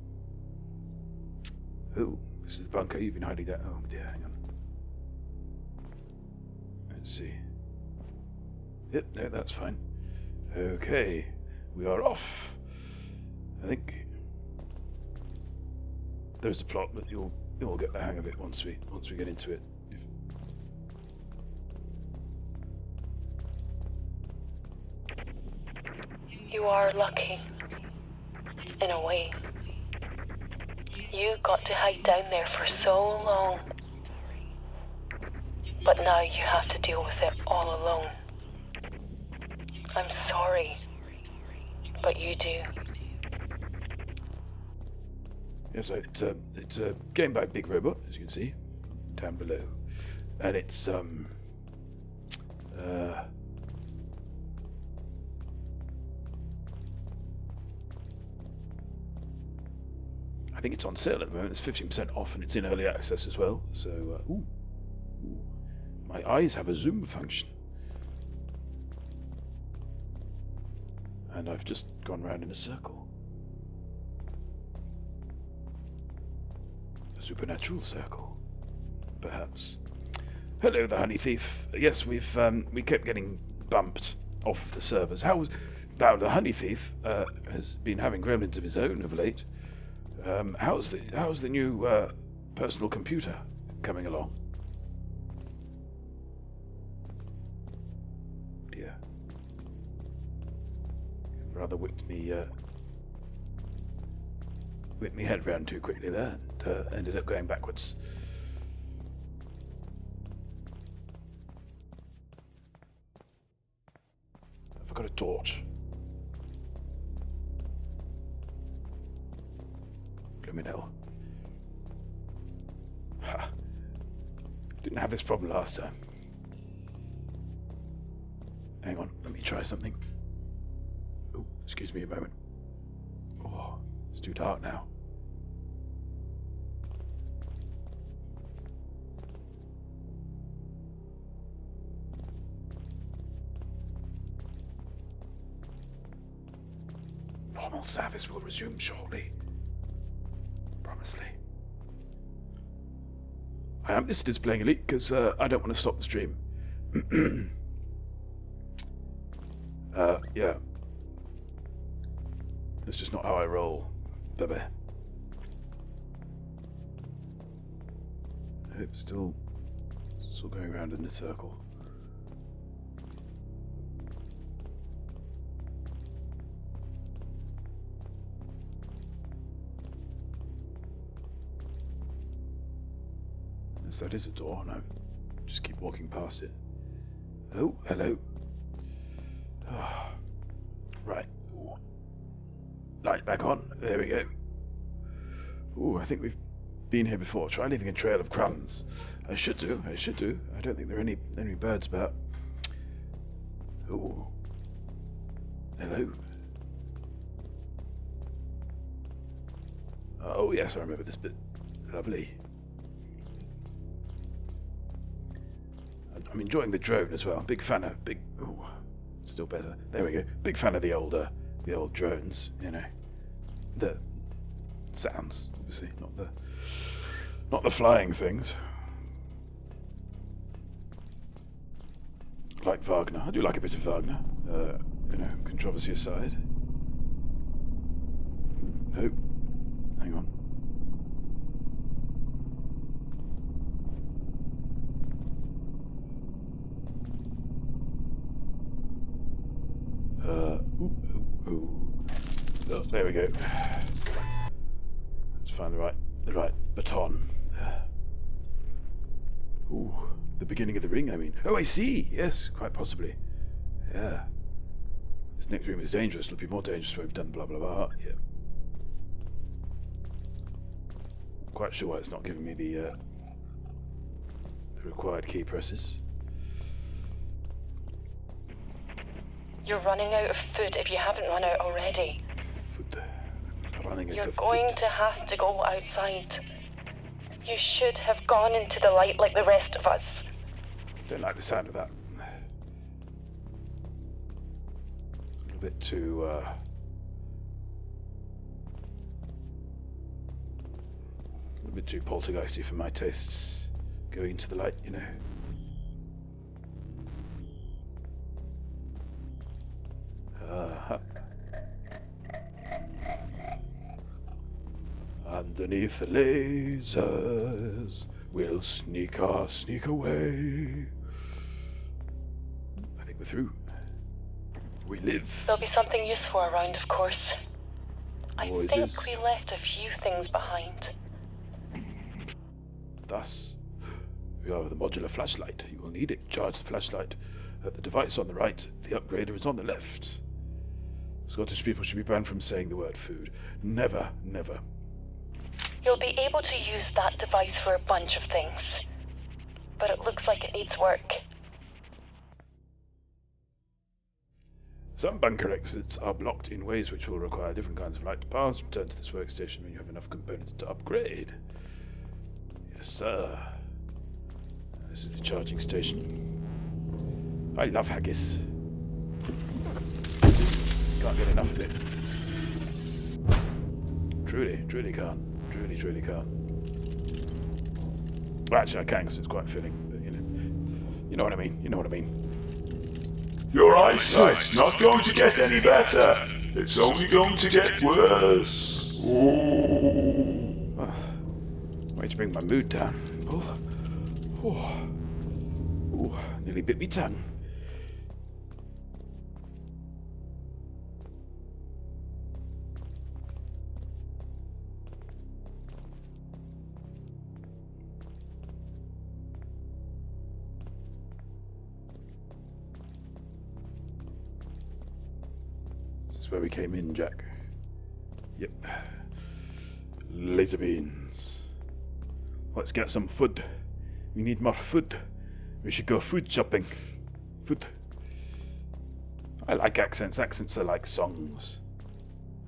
Oh, this is the bunker you've been hiding down. Oh dear, hang on. Let's see. Yep, no, that's fine. Okay, we are off. I think there's a plot, but you'll get the hang of it once we get into it.
You are lucky. In a way. You got to hide down there for so long. But now you have to deal with it all alone. I'm sorry. But you do.
Yes, it's a game by Big Robot, as you can see, down below. And it's I think it's on sale at the moment. It's 15% off, and it's in early access as well. So, ooh. My eyes have a zoom function, and I've just gone round in a circle. A supernatural circle, perhaps. Hello, the honey thief. Yes, we kept getting bumped off of the servers. Now the honey thief has been having gremlins of his own of late. How's the new personal computer coming along? Dear, you've rather whipped me head round too quickly there, and ended up going backwards. I've got a torch. Hell. Ha. Didn't have this problem last time. Hang on, let me try something. Oh, excuse me a moment. Oh, it's too dark now. Normal service will resume shortly. Promisely. I am listed as playing Elite because I don't want to stop the stream. Yeah. That's just not how I roll, baby. Nope, still going around in this circle. Yes, that is a door. No, just keep walking past it. Oh, hello. Ah, right. Ooh. Light back on. There we go. Ooh, I think we've been here before. Try leaving a trail of crumbs. I should do. I don't think there are any birds about. Ooh. Hello. Oh yes, I remember this bit. Lovely. I'm enjoying the drone as well. Big fan of Ooh, still better. There we go. Big fan of the old drones. You know, the sounds, obviously, not the flying things. Like Wagner. I do like a bit of Wagner. You know, controversy aside. Nope. Hang on. Oh, there we go. Let's find the right baton. Ooh, the beginning of the ring, I mean. Oh, I see. Yes, quite possibly. Yeah. This next room is dangerous. It'll be more dangerous when we've done blah blah blah. Yeah. Quite sure why it's not giving me the required key presses.
You're running out of food if you haven't run out already.
Food. Running out
You're
of
going
food.
to have to go outside. You should have gone into the light like the rest of us.
Don't like the sound of that. A little bit too, a little bit too poltergeisty for my tastes. Going into the light, you know. Underneath the lasers, we'll sneak away. I think we're through. We live.
There'll be something useful around, of course. I
Noises.
think we left a few things behind.
Thus, we have the modular flashlight. You will need it. Charge the flashlight. The device on the right. The upgrader is on the left. Scottish people should be banned from saying the word food. Never, never.
You'll be able to use that device for a bunch of things. But it looks like it needs work.
Some bunker exits are blocked in ways which will require different kinds of light to pass. Return to this workstation when you have enough components to upgrade. Yes, sir. This is the charging station. I love haggis. Can't get enough of it. Truly can't. Truly can't. Well, actually, I can because it's quite filling. But you know what I mean. You know what I mean.
Your eyesight's not going to get any better. It's only going to get worse. Ooh.
Way to bring my mood down. Nearly bit me tongue. This is where we came in, Jack. Yep. Laser beans. Let's get some food. We need more food. We should go food shopping. Food. I like accents. Accents are like songs.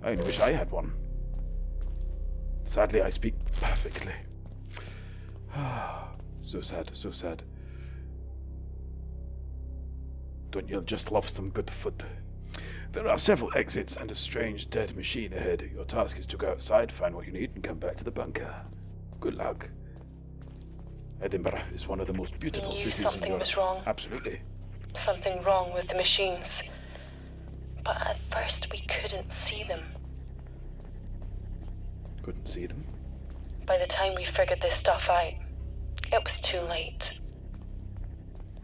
I only wish I had one. Sadly, I speak perfectly. So sad, so sad. Don't you just love some good food? There are several exits and a strange dead machine ahead. Your task is to go outside, find what you need, and come back to the bunker. Good luck. Edinburgh is one of the most beautiful
You knew
cities in
something
Europe.
was wrong.
Absolutely.
Something wrong with the machines. But at first we couldn't see them.
Couldn't see them.
By the time we figured this stuff out, it was too late.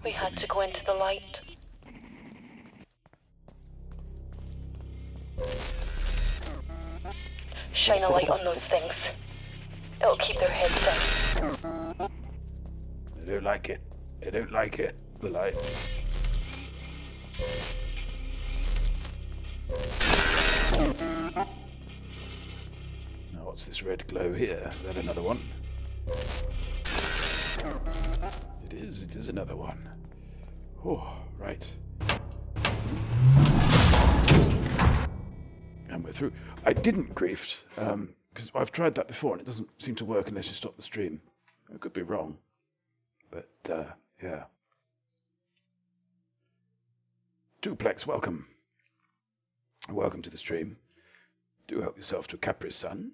We had to go into the light. Shine a light on those things. It'll keep their heads down.
I don't like it. I don't like it. The light. Now what's this red glow here? Is that another one? It is another one. Oh, right. And we're through. I didn't griefed, because I've tried that before and it doesn't seem to work unless you stop the stream. I could be wrong. But, yeah. Duplex, welcome. Welcome to the stream. Do help yourself to a Capri Sun.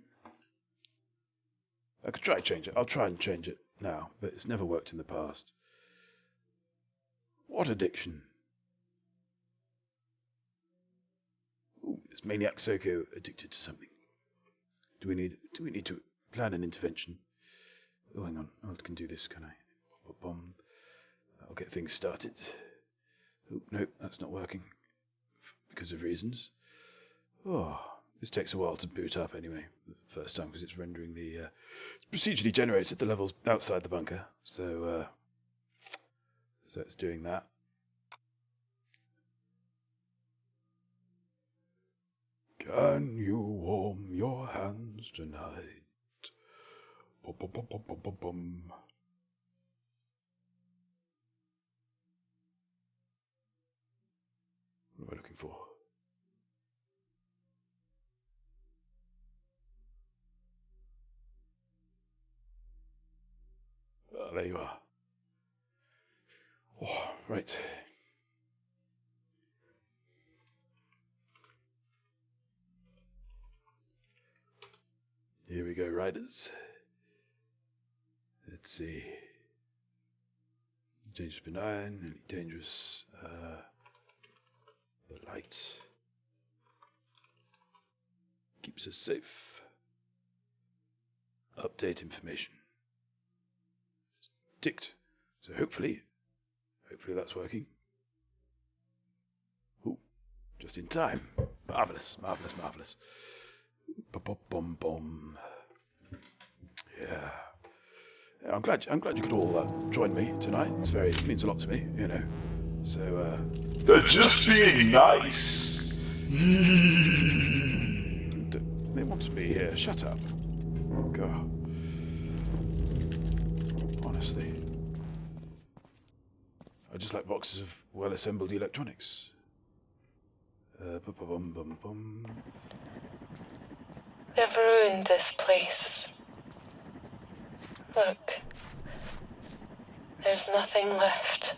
I could try to change it. I'll try and change it now, but it's never worked in the past. What addiction? Ooh, is Maniac Soko addicted to something? Do we need to plan an intervention? Oh, hang on. I can do this, can I? Bomb. I'll get things started. Oh, no, that's not working. Because of reasons. Oh, this takes a while to boot up anyway. The first time, because it's rendering the... it's procedurally generated the levels outside the bunker. So it's doing that. Can you warm your hands tonight? Bum, bum, bum, bum, bum, bum, bum. What am I looking for? Ah, there you are. Oh, right. Here we go, riders. Let's see. Dangerous benign, really dangerous. The light keeps us safe. Update information. Ticked. So hopefully that's working. Ooh, just in time. Marvelous, marvelous, marvelous. Bum bum. Yeah. I'm glad you could all join me tonight. It means a lot to me, you know. So
They're just being nice.
they want to be here. Shut up. God. Honestly. I just like boxes of well-assembled electronics. Bum bum bum.
They've ruined this place. Look. There's nothing left.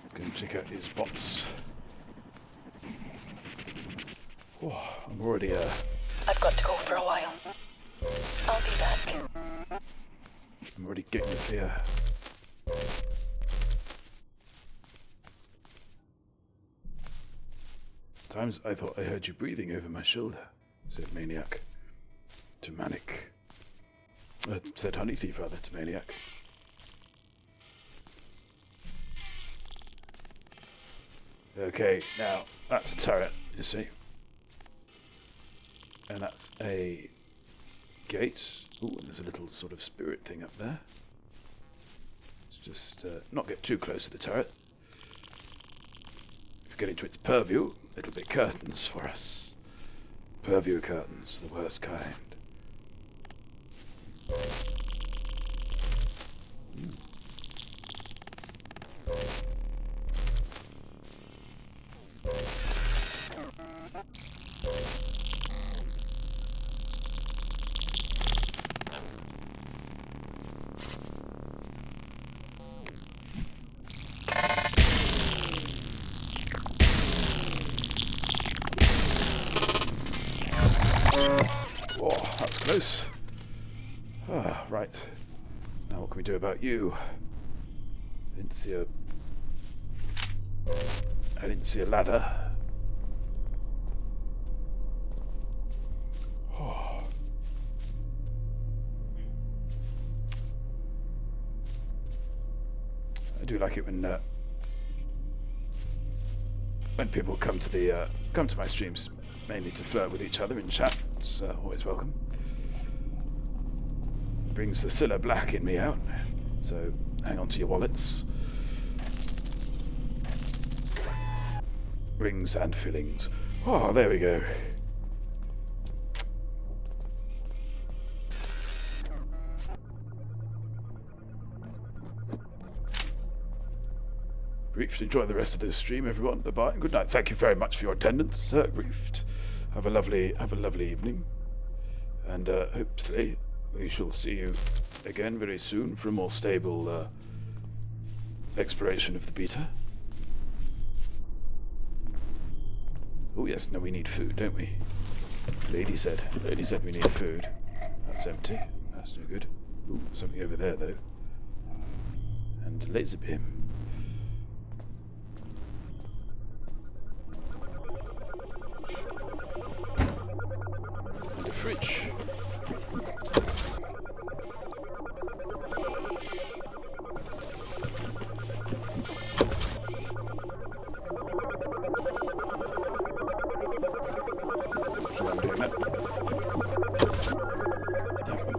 Let's go and check out these spots. Oh, I'm already
I've got to go for a while. I'll be back.
I'm already getting the fear. Times I thought I heard you breathing over my shoulder, said Maniac. To Manic. Said Honey Thief, rather, to Maniac. Okay, now, that's a turret, you see. And that's a gate. Ooh, and there's a little sort of spirit thing up there. Let's just not get too close to the turret. If we get into its purview, it'll be curtains for us. Purview curtains, the worst kind.
Oh, that was close. Ah, right. Now what can we do about you? I didn't see a ladder. Oh. I do like it when people come to my streams mainly to flirt with each other in chat. It's always welcome. Brings the Scylla Black in me out. So hang on to your wallets. Rings and fillings. Oh, there we go. Griefed, enjoy the rest of this stream, everyone. Bye-bye and good night. Thank you very much for your attendance, Griefed. Have a lovely evening. And hopefully we shall see you again very soon for a more stable exploration of the beta. Oh yes, no, we need food, don't we? Lady said we need food. That's empty. That's no good. Ooh, something over there though. And a laser beam. And a fridge.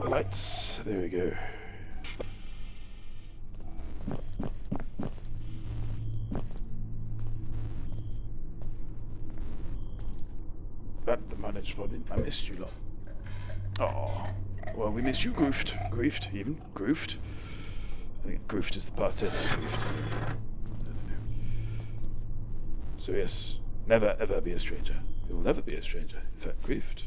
Lights. There we go. That the managed volume. I missed you lot. Oh, well, we missed you, Griefed, even. Griefed. I think Griefed is the past tense of Griefed. I don't know. So yes, never ever be a stranger. You'll never be a stranger. In fact, Griefed.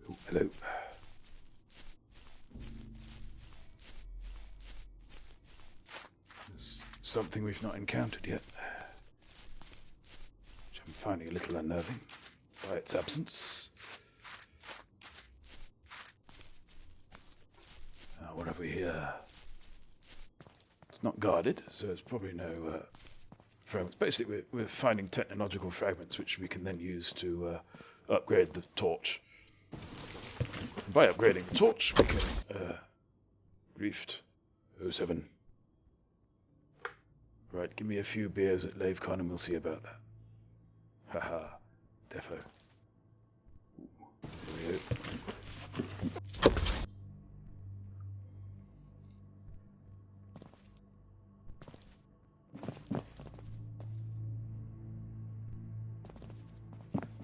Oh, hello. There's something we've not encountered yet, which I'm finding a little unnerving by its absence. What have we here? It's not guarded, so it's probably no fragments. Basically, we're finding technological fragments which we can then use to upgrade the torch. And by upgrading the torch, we can Griefed 07. Right, give me a few beers at LaveCon and we'll see about that. Haha, defo. There we go.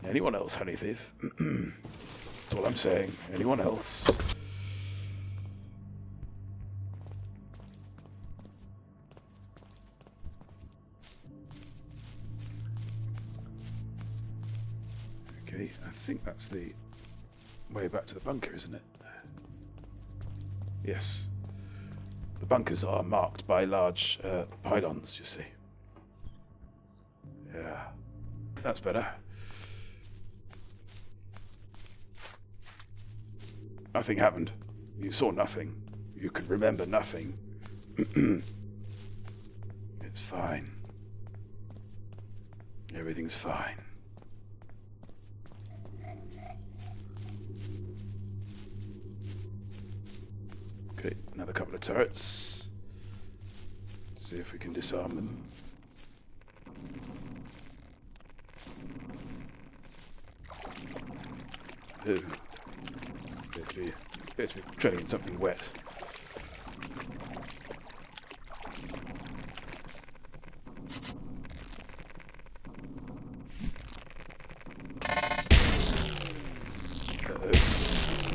Anyone else, honey thief? That's all I'm saying. Anyone else? Okay, I think that's the way back to the bunker, isn't it? Yes. The bunkers are marked by large pylons, you see. Yeah. That's better. Nothing happened. You saw nothing. You can remember nothing. It's fine. Everything's fine. Okay, another couple of turrets. Let's see if we can disarm them. Ooh. Appears to be treading in something wet. Uh-oh.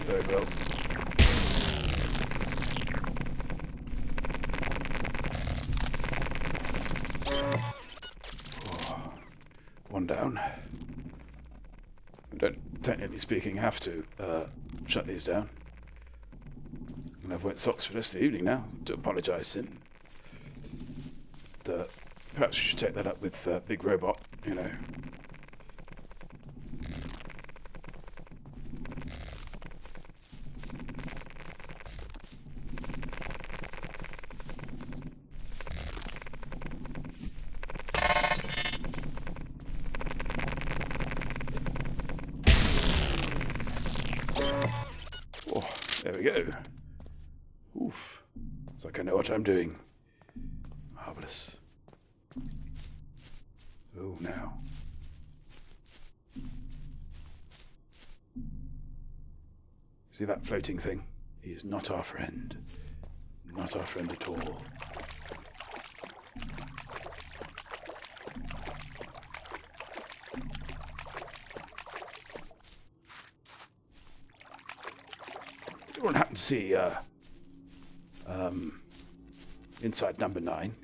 Very well. Oh. One down. We don't technically speaking, have to shut these down. I'm going to have wet socks for the rest of the evening now. I do apologise, Sin. Perhaps we should take that up with Big Robot, you know. Oh, there we go. Oof. It's like I know what I'm doing. Marvellous. Oh, now. See that floating thing? He is not our friend. Not our friend at all. Did anyone happen to see inside number 9?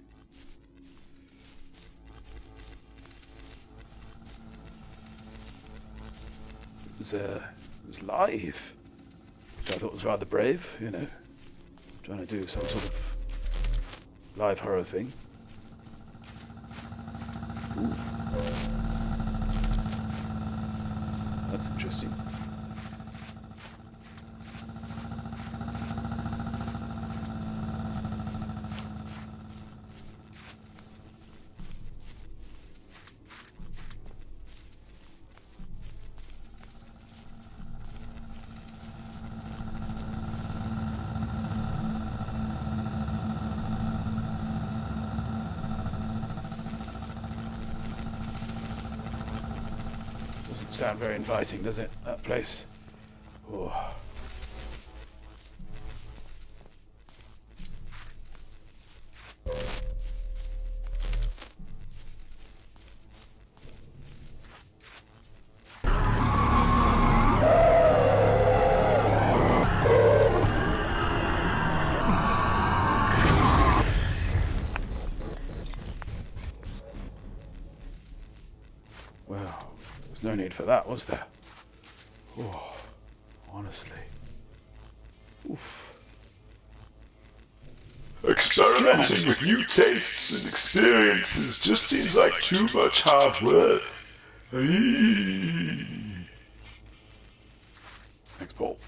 It was live, which I thought was rather brave, you know, trying to do some sort of live horror thing. Ooh. That's interesting. Doesn't sound very inviting, does it, that place? Oh. Well, there's no need for that, was there? Oh, honestly. Oof.
Experimenting with new tastes and experiences just seems like too much hard work. Eee.
Thanks, Paul.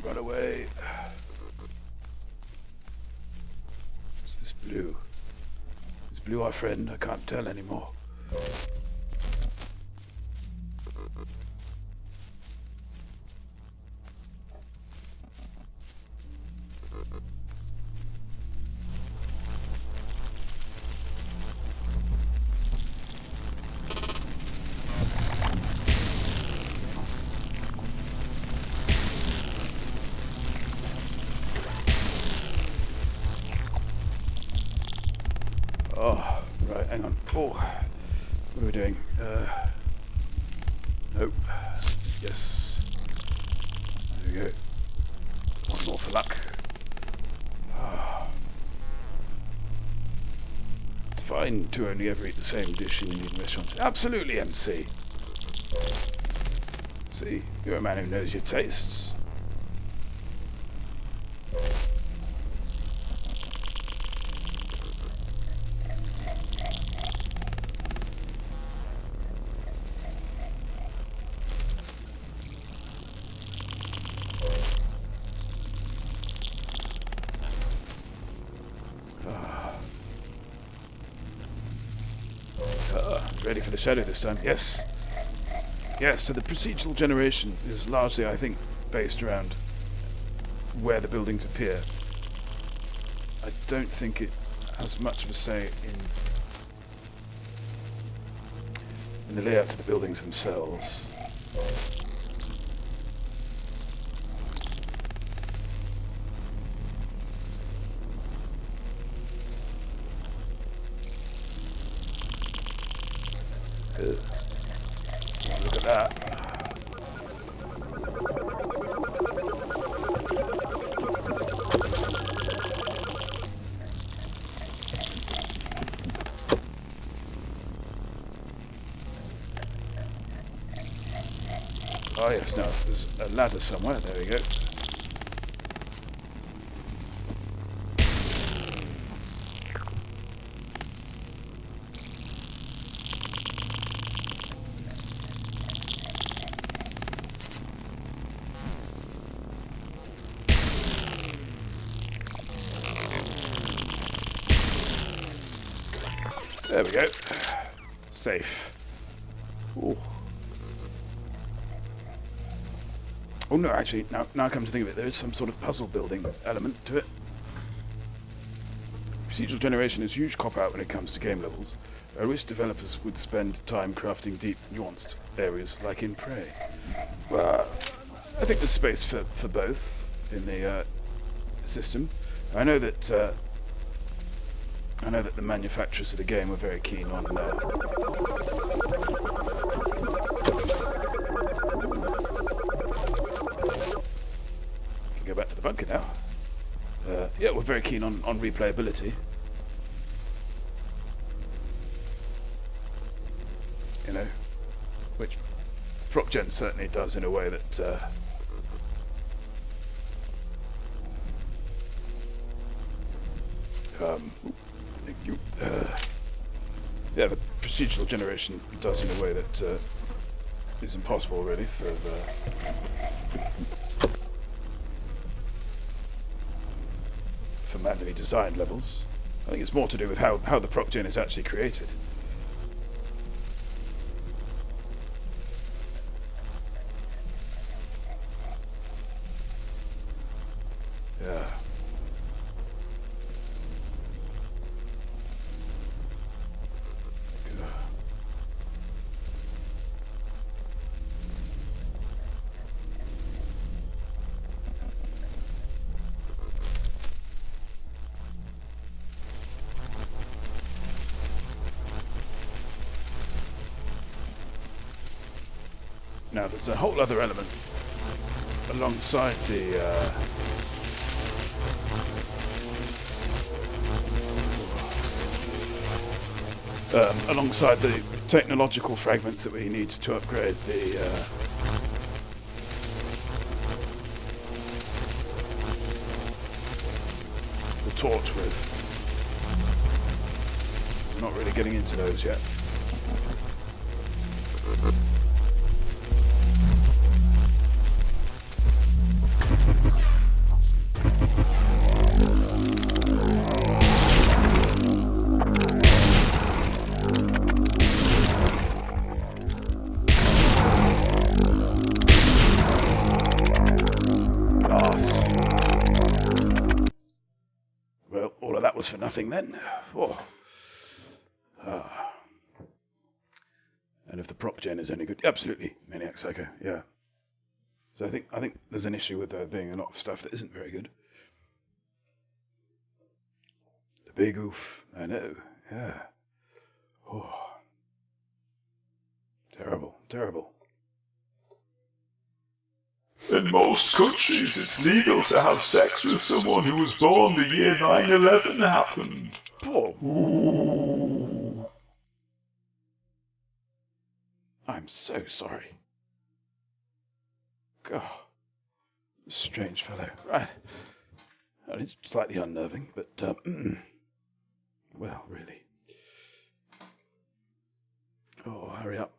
Run away. What's this blue? Is blue our friend? I can't tell anymore. Oh, right, hang on. Oh, what are we doing? Nope. Yes. There we go. One more for luck. Oh. It's fine to only ever eat the same dish in Indian restaurants. Absolutely, MC. See, you're a man who knows your tastes. Ready for the shadow this time. Yes. Yes, so the procedural generation is largely, I think, based around where the buildings appear. I don't think it has much of a say in the layouts of the buildings themselves. Look at that. Oh yes, now there's a ladder somewhere. There we go. There we go. Safe. Ooh. Oh no, actually, now I come to think of it, there is some sort of puzzle building element to it. Procedural generation is a huge cop-out when it comes to game levels. I wish developers would spend time crafting deep, nuanced areas like in Prey. Well, I think there's space for both in the system. I know that the manufacturers of the game were very keen on go back to the bunker now. Yeah, we're very keen on replayability. You know, which Prop Gen certainly does in a way that yeah, the procedural generation does in a way that is impossible really for manually designed levels. I think it's more to do with how the prop gen is actually created. Yeah. Now there's a whole other element alongside the technological fragments that we need to upgrade the torch with. We're not really getting into those yet. For nothing then. Oh. And if the prop gen is any good, absolutely, Maniac Psycho, yeah. So I think there's an issue with there being a lot of stuff that isn't very good. The big oof, I know, yeah. Oh. Terrible.
In most countries, it's legal to have sex with someone who was born the year 9/11 happened.
Oh.
Ooh.
I'm so sorry. God. Strange fellow. Right. Well, it's slightly unnerving, but, well, really. Oh, hurry up.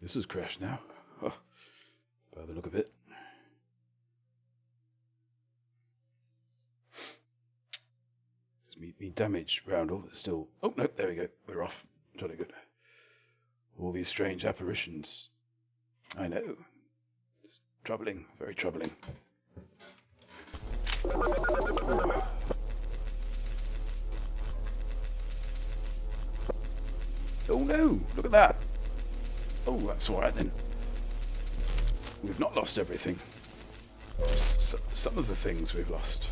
This has crashed now. Oh, by the look of it. Me damaged roundel is still... Oh, no, there we go. We're off. Jolly good. All these strange apparitions. I know. It's troubling. Very troubling. Oh, no. Look at that. Oh, that's all right then. We've not lost everything. Just some of the things we've lost.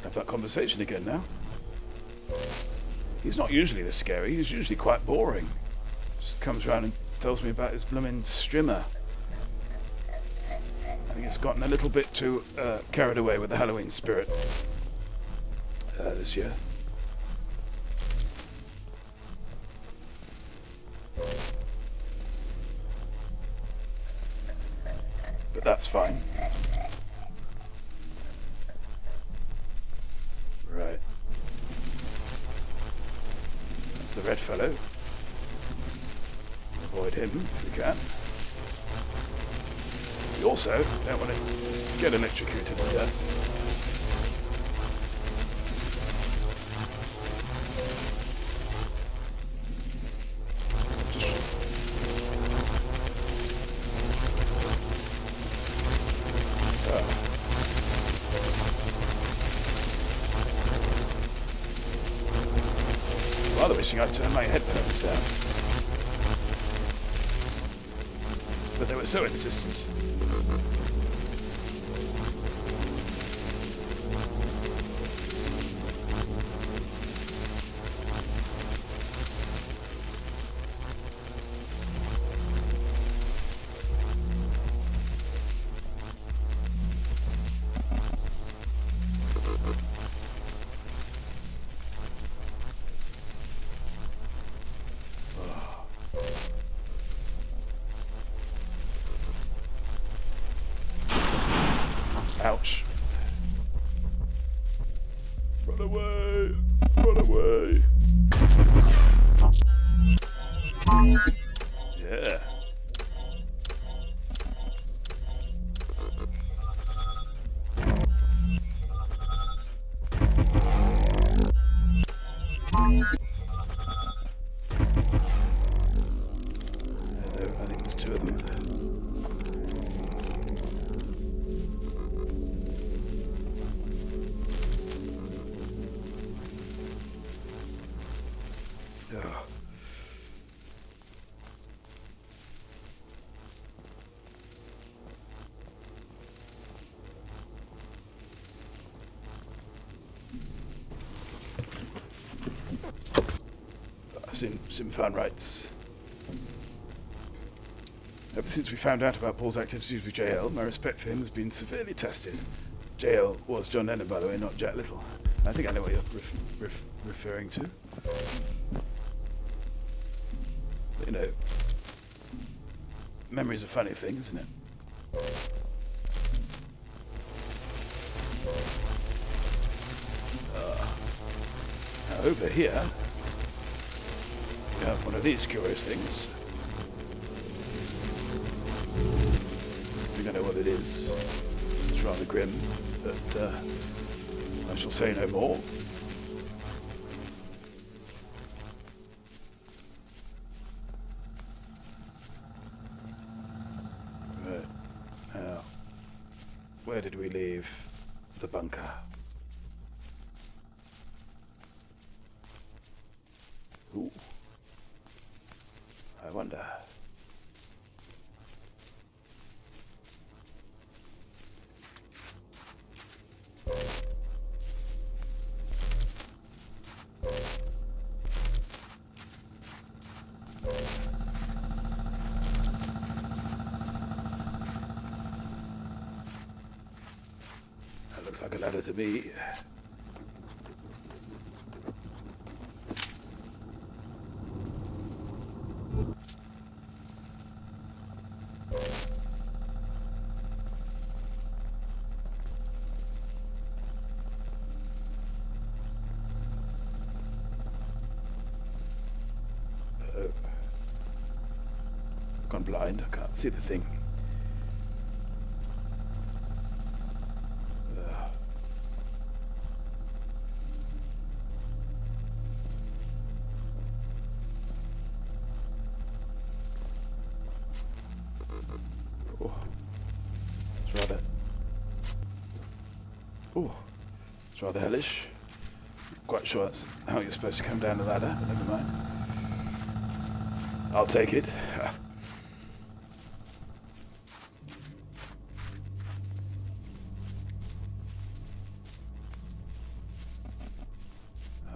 have that conversation again now. He's not usually this scary. He's usually quite boring. Just comes around and tells me about his blooming strimmer. I think he's gotten a little bit too carried away with the Halloween spirit this year. But that's fine. Right. That's the red fellow. Avoid him if we can. We also don't want to get electrocuted to death. Rather wishing I'd turned my headphones down. But they were so insistent. Ouch. Run away! Run away! Yeah. Hello, I think there's two of them. Sim found rights. Ever since we found out about Paul's activities with JL, my respect for him has been severely tested. JL was John Lennon, by the way, not Jack Lyttle. I think I know what you're referring to. But, you know, memory's a funny thing, isn't it? Now over here, we have one of these curious things. I think I know what it is. It's rather grim, but I shall say no more. Right. Now, where did we leave the bunker? Ooh. I wonder. That looks like a ladder to me. Gone blind, I can't see the thing. Oh, it's rather hellish. Quite sure that's how you're supposed to come down the ladder, but never mind. I'll take it.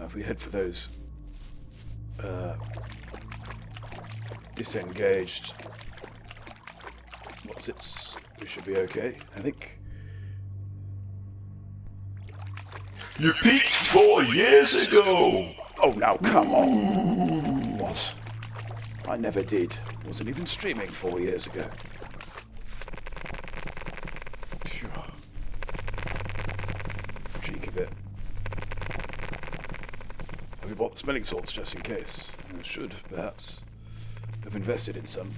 If we head for those disengaged what's-its, we should be okay, I think.
You peaked 4 years ago!
Oh, now come on! What? I never did. Wasn't even streaming 4 years ago. Phew. Cheek of it. Have we bought the smelling salts just in case? I should, perhaps, have invested in some.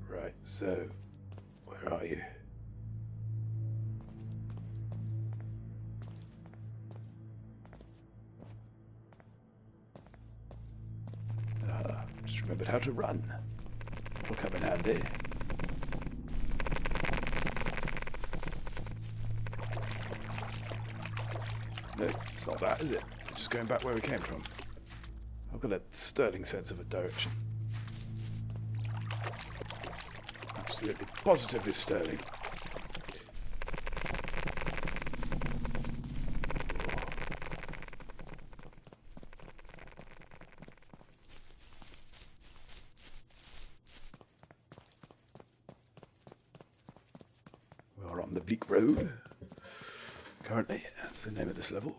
Right, so, where are you? Just remembered how to run. Will come in handy. No, it's not that, is it? It's just going back where we came from. I've got a sterling sense of a direction. Absolutely, positively sterling. We're on the Bleak Road. Currently, that's the name of this level.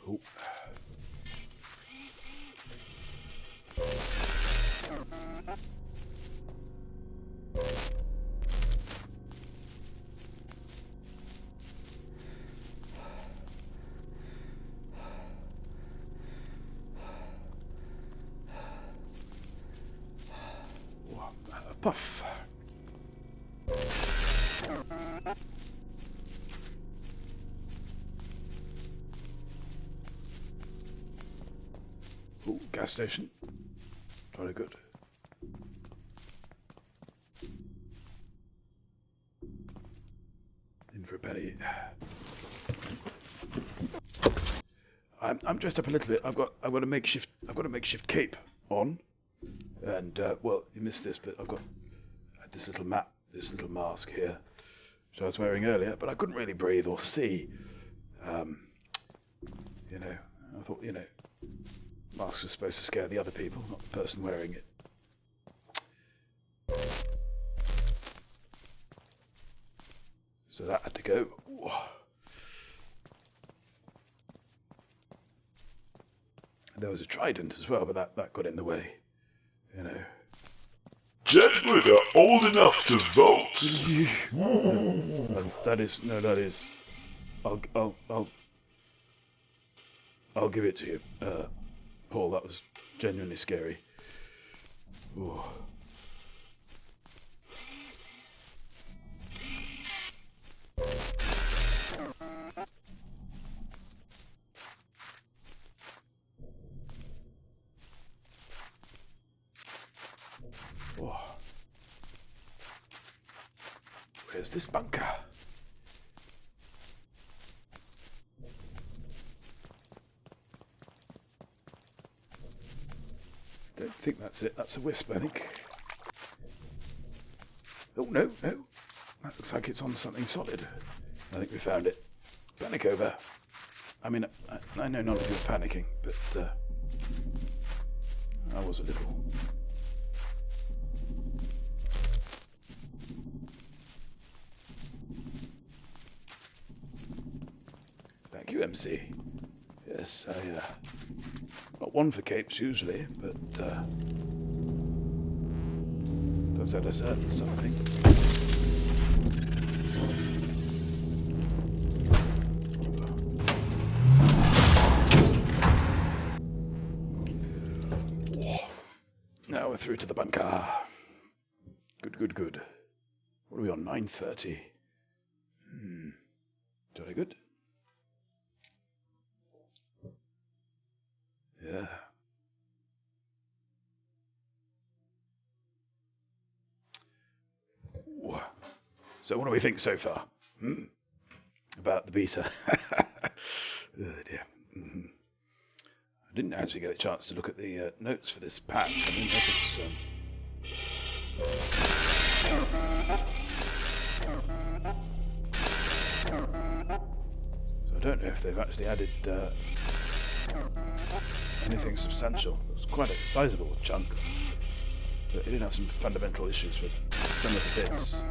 Oh. A puff. Ooh, gas station. Very good. In for a penny. I'm dressed up a little bit. I've got a makeshift cape on, and well, you missed this, but I've got this little mask here, which I was wearing earlier, but I couldn't really breathe or see. You know, I thought, you know, masks were supposed to scare the other people, not the person wearing it. So that had to go. Ooh. There was a trident as well, but that got in the way. You know.
Gentlemen are old enough to vote.
That is. I'll give it to you, Paul. That was genuinely scary. Ooh. Oh. Where's this bunker? Don't think that's it. That's a wisp, I think. Oh, no. That looks like it's on something solid. I think we found it. Panic over. I mean, I know none of you are panicking, but I was a little. Thank you, MC. Yes, not one for capes usually, but does add a certain something. Now we're through to the bunker. Good. What are we on? 9:30. Jolly good. Yeah. Ooh. So what do we think so far? About the beta? Oh dear. I didn't actually get a chance to look at the notes for this patch. I don't know if it's... So I don't know if they've actually added anything substantial. It was quite a sizable chunk. But it did have some fundamental issues with some of the bits.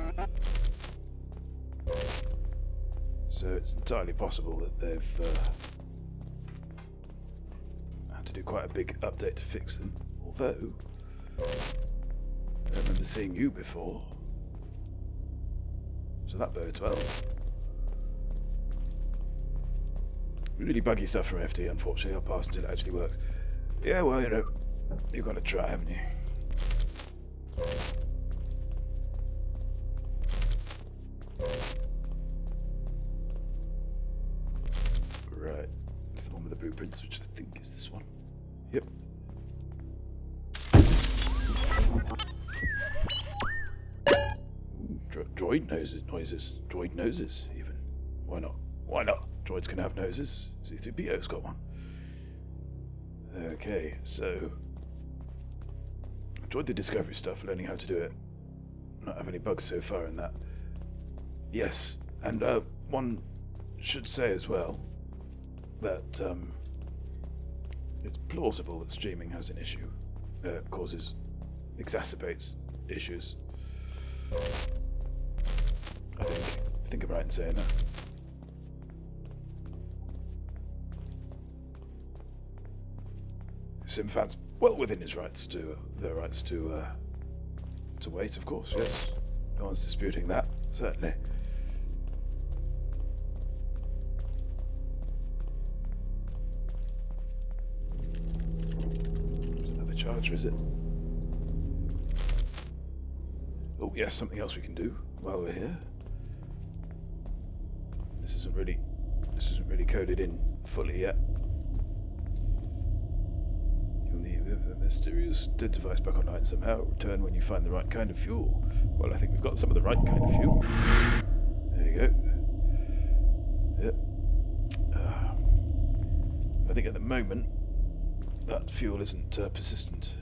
So it's entirely possible that they've had to do quite a big update to fix them. Although, I remember seeing you before. So that bodes well. Really buggy stuff from FD, unfortunately. I'll pass until it actually works. Yeah, well, you know, you've got to try, haven't you? Right. It's the one with the blueprints, which I think is this one. Yep. Droid noises. Droid noses, even. Why not? Why not? Droids can have noses. C-3PO's got one. Okay, so... enjoyed the discovery stuff, learning how to do it. Not have any bugs so far in that. Yes, and one should say as well that it's plausible that streaming has an issue. Exacerbates issues. I think I'm right in saying that. Simfan's well within his rights to wait, of course. Yes, no one's disputing that. Certainly. There's another charger, is it? Oh yes, something else we can do while we're here. This isn't really coded in fully yet. You'll need a mysterious dead device back online somehow. Return when you find the right kind of fuel. Well, I think we've got some of the right kind of fuel. There you go. Yep. I think at the moment that fuel isn't persistent.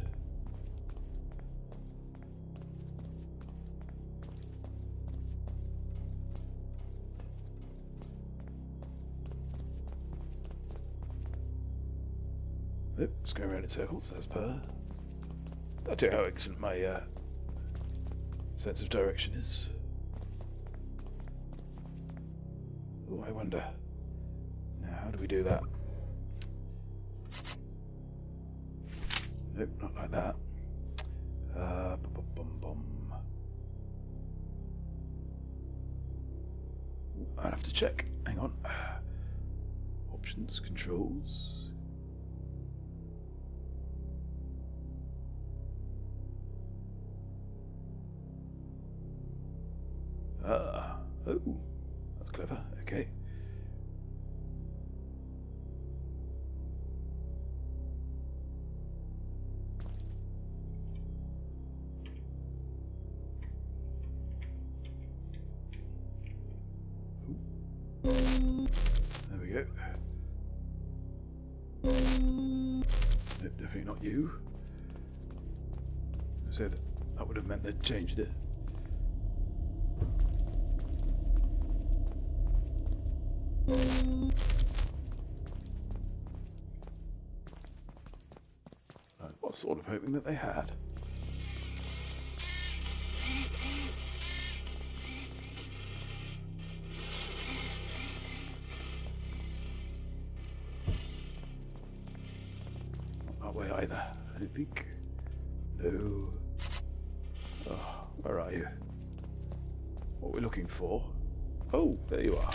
Yep, just going around in circles, as per. I'll tell you how excellent my sense of direction is. Oh, I wonder. Now, how do we do that? Nope, not like that. I'll have to check. Hang on. Options, controls. Oh, that's clever. Okay. There we go. Nope, definitely not you. So that would have meant they'd changed it. I was sort of hoping that they had.
that way either, I don't think. No. Oh, where are you? What we're looking for? Oh, there you are.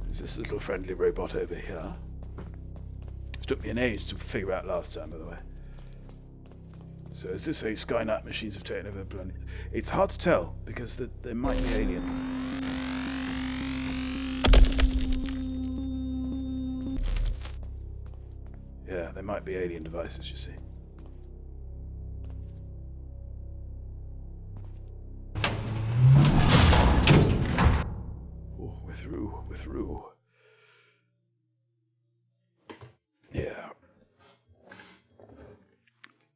There's this little friendly robot over here. It took me an age to figure out last time, by the way. So is this a Skynet machines have taken over the planet? It's hard to tell, because there might be alien. Yeah, there might be alien devices, you see. Oh, we're through. Yeah.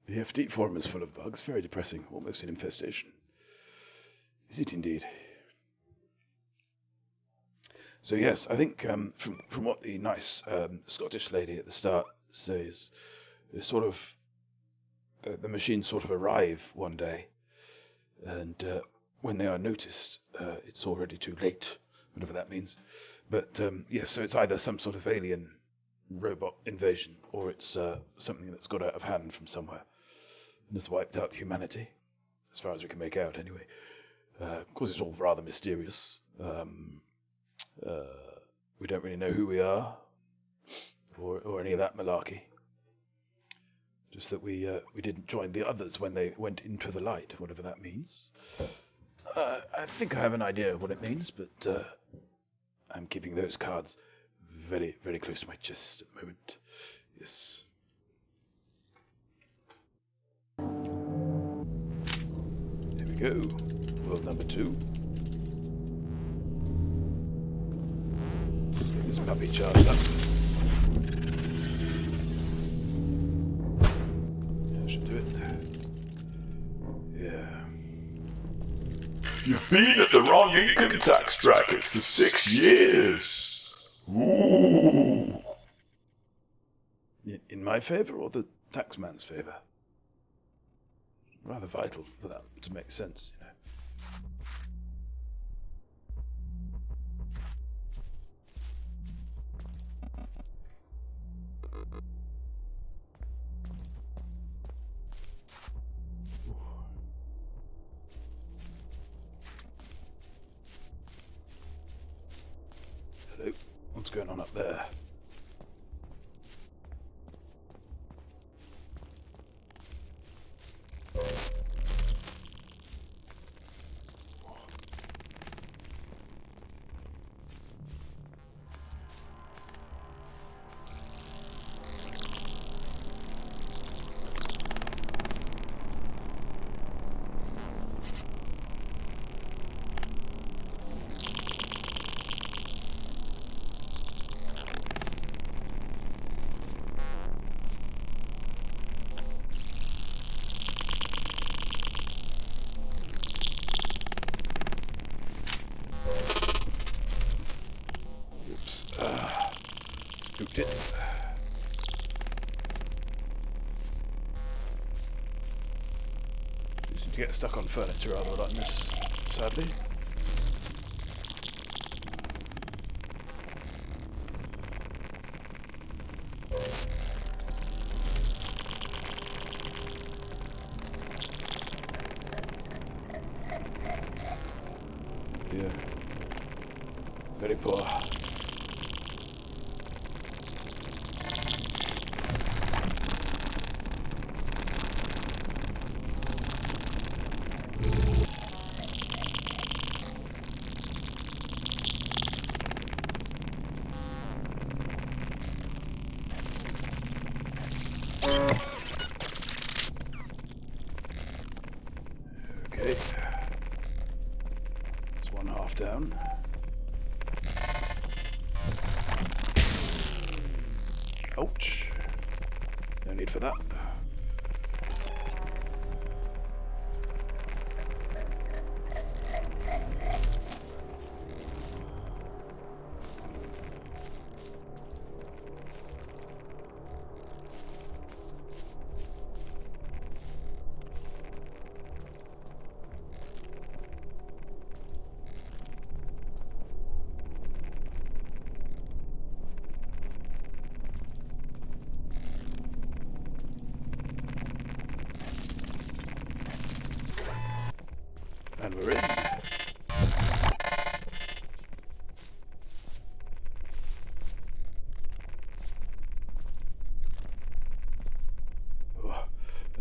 The FD forum is full of bugs, very depressing, almost an infestation. Is it indeed? So yes, I think from what the nice Scottish lady at the start says, sort of the machines sort of arrive one day, and when they are noticed, it's already too late, whatever that means. But yes, so it's either some sort of alien robot invasion, or it's something that's got out of hand from somewhere and has wiped out humanity, as far as we can make out anyway. Of course, it's all rather mysterious. We don't really know who we are, or any of that malarkey. Just that we didn't join the others when they went into the light, whatever that means. I think I have an idea of what it means, but I'm keeping those cards very, very close to my chest at the moment. Yes. There we go. World number 2. Let's get this puppy charged up. Yeah, should do it. Yeah.
You've been at the wrong income tax bracket for 6 years. Ooh.
In my favour or the taxman's favour? Rather vital for that to make sense, you know. Hello. What's going on up there? Spooked it. You seem to get stuck on furniture rather a lot in this, sadly. Dear. Very poor. Okay. It's one half down. Ouch. No need for that.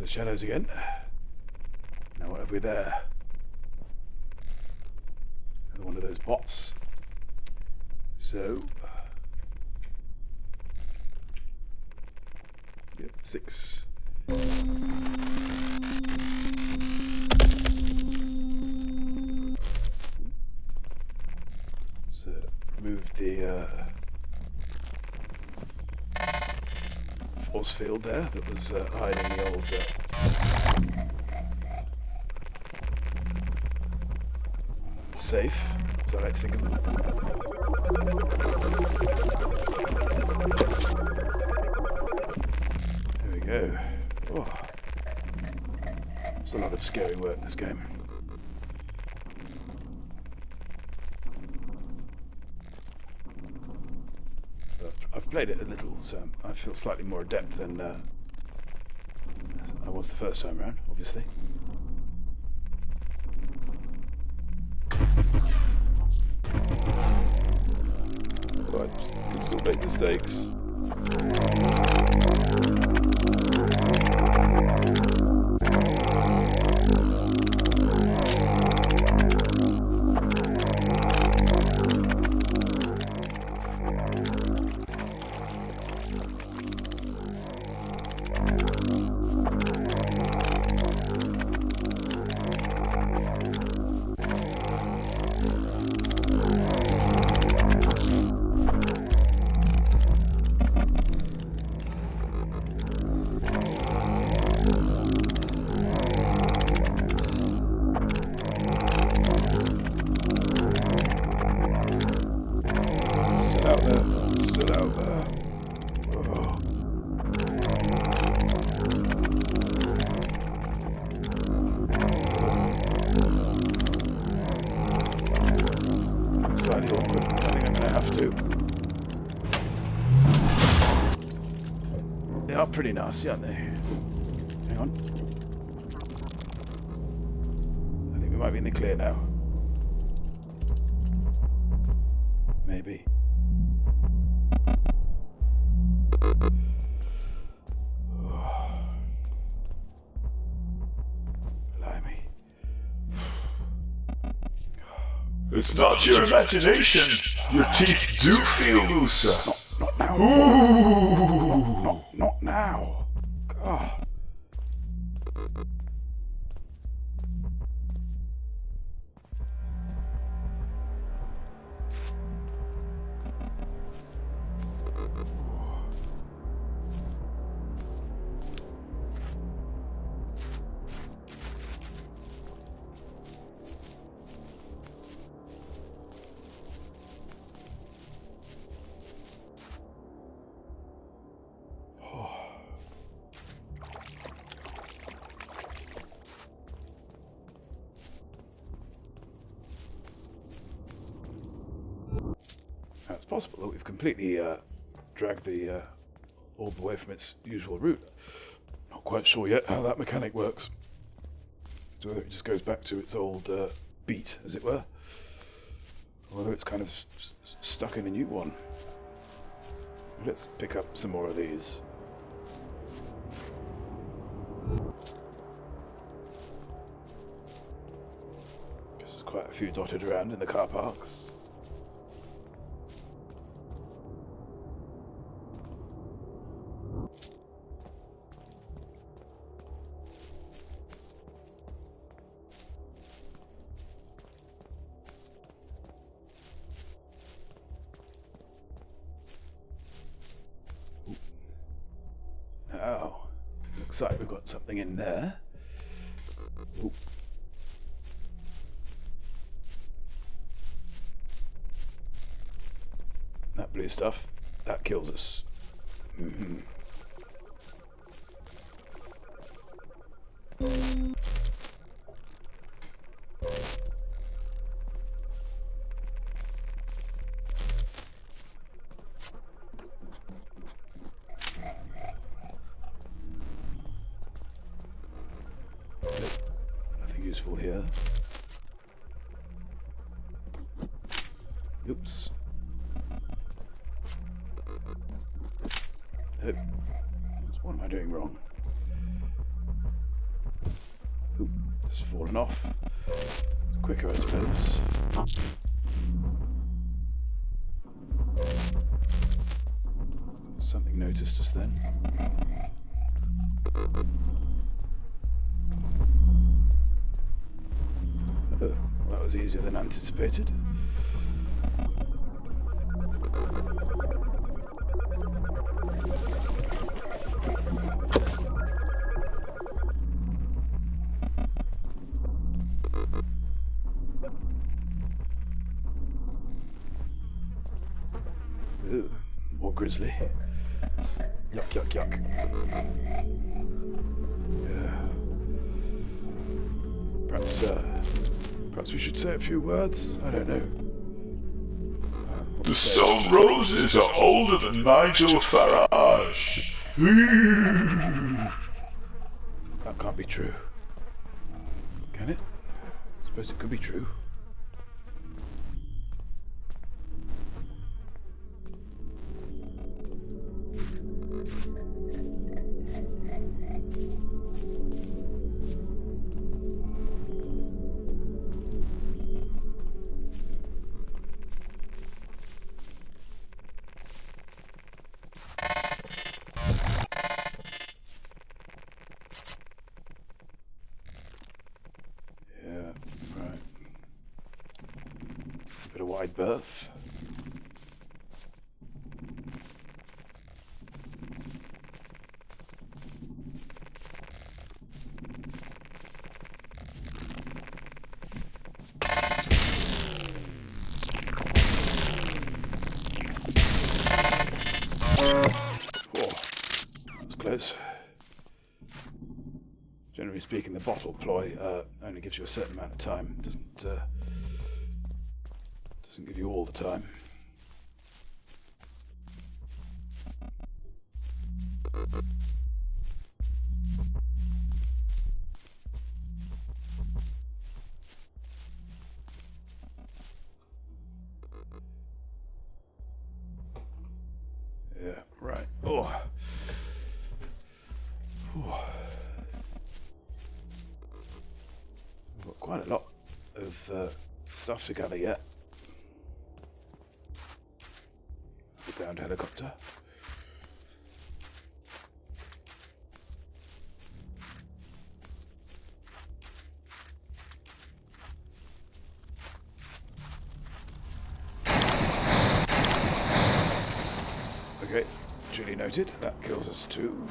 shadows again. Now what have we there? Another one of those pots. So... Yep, 6. So, remove the force field there that was hiding the old... safe, as I like to think of them. There we go. Oh. There's a lot of scary work in this game. I've played it a little, so I feel slightly more adept than I was the first time around, obviously. But I can still make mistakes. Still out there. Oh. Slightly awkward. I think I'm going to have to. They are pretty nasty, aren't they? Hang on. I think we might be in the clear now. Maybe. Blimey.
It's not your imagination. Your teeth do feel looser.
Not now.
Ooh.
Not now. God. Now, it's possible that we've completely dragged the orb away from its usual route. Not quite sure yet how that mechanic works. So whether it just goes back to its old beat, as it were, or whether it's kind of stuck in a new one. Let's pick up some more of these. Guess there's quite a few dotted around in the car parks. Now, looks like we've got something in there. Ooh. That blue stuff, that kills us. Mm-hmm. Nothing useful here. Oops. Nope. What am I doing wrong? Just fallen off. Quicker, I suppose. Something noticed us then. Oh, that was easier than anticipated. Ooh, more grizzly. Yuck, yuck, yuck. Yeah. Perhaps we should say a few words? I don't know.
The Stone Roses are older than Nigel Farage.
That can't be true. Can it? I suppose it could be true. Yeah, right. It's a bit of wide berth. That's close. Generally speaking, the bottle ploy only gives you a certain amount of time. It doesn't give you all the time. Yeah, right. Oh. We've got quite a lot of stuff to gather yet. The downed helicopter. Okay, duly noted. That kills us too.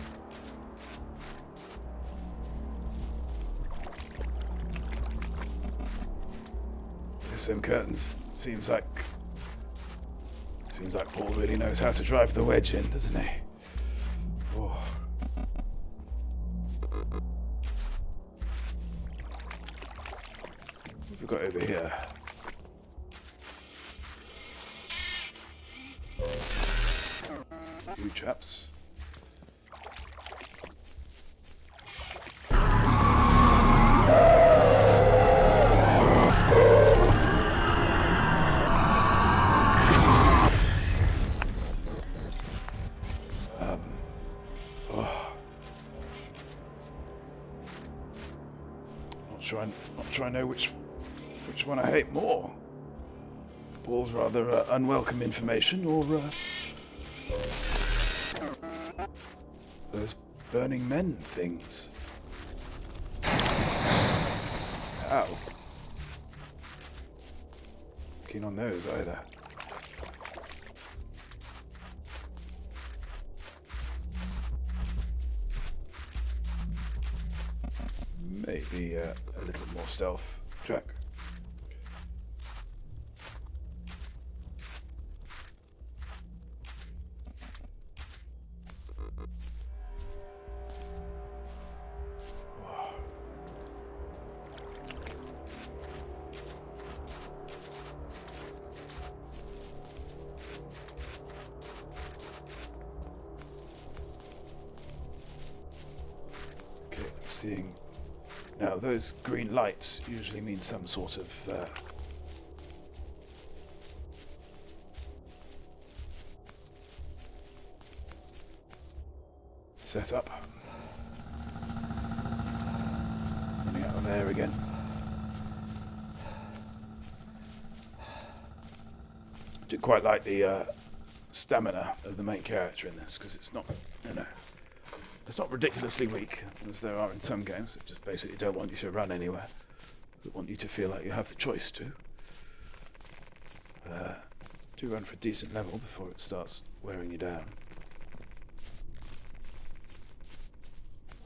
Them curtains. Seems like Paul really knows how to drive the wedge in, doesn't he? Oh. What have we got over here? You chaps. Not sure I know which one I hate more. Paul's rather unwelcome information, or those burning men things. Ow. Keen on those either. Maybe a little more stealth, Jack. Okay, I'm seeing. Now, those green lights usually mean some sort of setup. Running out of air again. I do quite like the stamina of the main character in this, because it's not, it's not ridiculously weak, as there are in some games that just basically don't want you to run anywhere. They want you to feel like you have the choice to. Do run for a decent level before it starts wearing you down.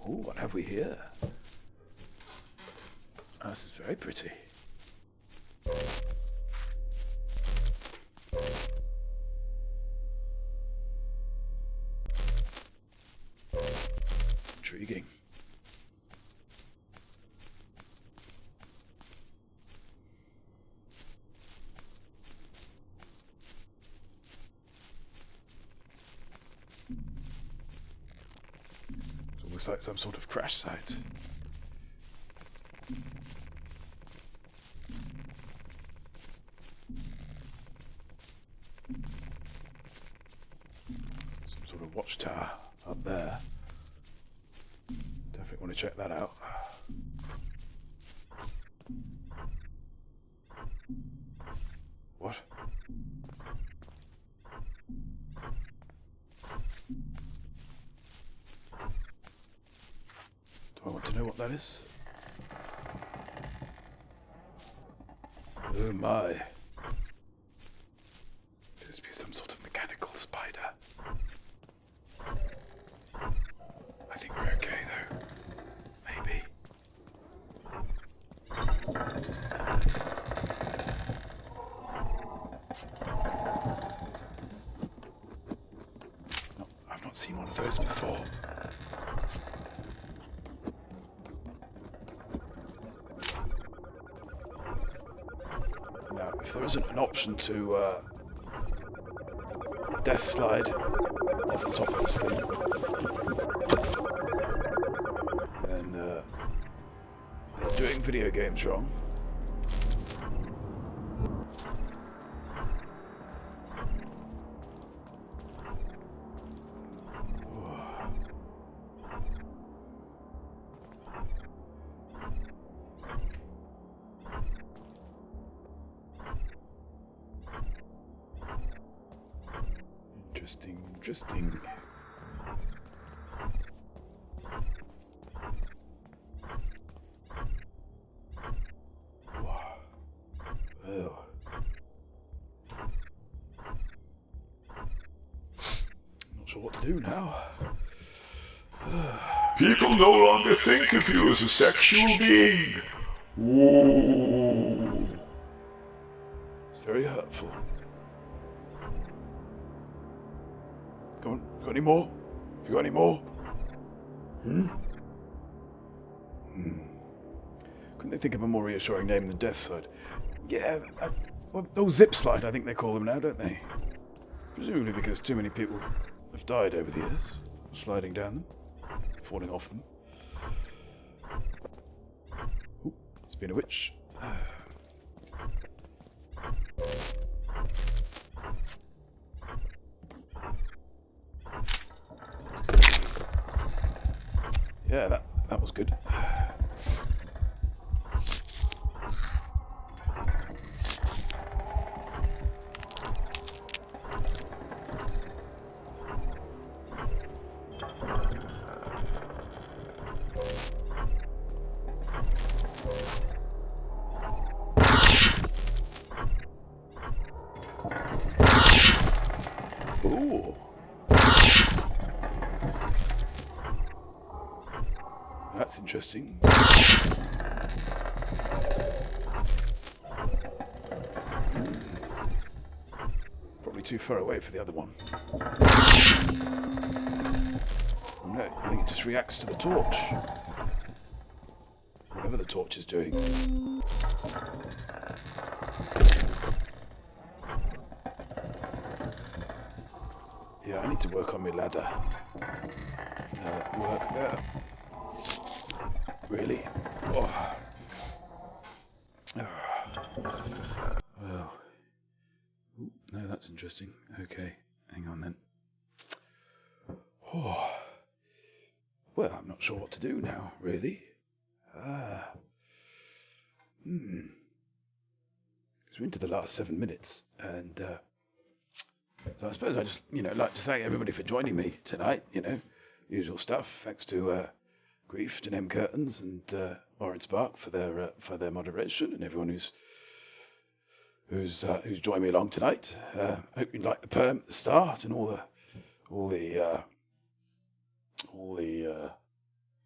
Oh, what have we here? Oh, this is very pretty. Intriguing. It's almost like some sort of crash site. Some sort of watchtower up there. Definitely want to check that out. What? Do I want to know what that is? Oh my. Appears to be some sort of mechanical spider. I think we're okay though. Maybe. No, I've not seen one of those before. Now, if there isn't an option to death slide off the top of this thing, then they're doing video games wrong. Interesting. Wow. Well. Not sure what to do now.
People no longer think of you as a sexual being. Ooh.
It's very hurtful. Go on, got any more? Have you got any more? Couldn't they think of a more reassuring name than Death Slide? Yeah, Zip Slide, I think they call them now, don't they? Presumably because too many people have died over the years, sliding down them, falling off them. Ooh, it's been a witch. Yeah, that was good. Ooh. That's interesting. Probably too far away for the other one. Oh no, I think it just reacts to the torch. Whatever the torch is doing. Yeah, I need to work on my ladder. Work there. Really? Oh. Well. Ooh, no, that's interesting. Okay, hang on then. Oh. Well, I'm not sure what to do now, really.
Because we're into the last 7 minutes, and so I suppose I just, like to thank everybody for joining me tonight. Usual stuff. Thanks to Grief and M Curtains and Orange Spark for their moderation, and everyone who's joined me along tonight. Hope you like the poem at the start and all the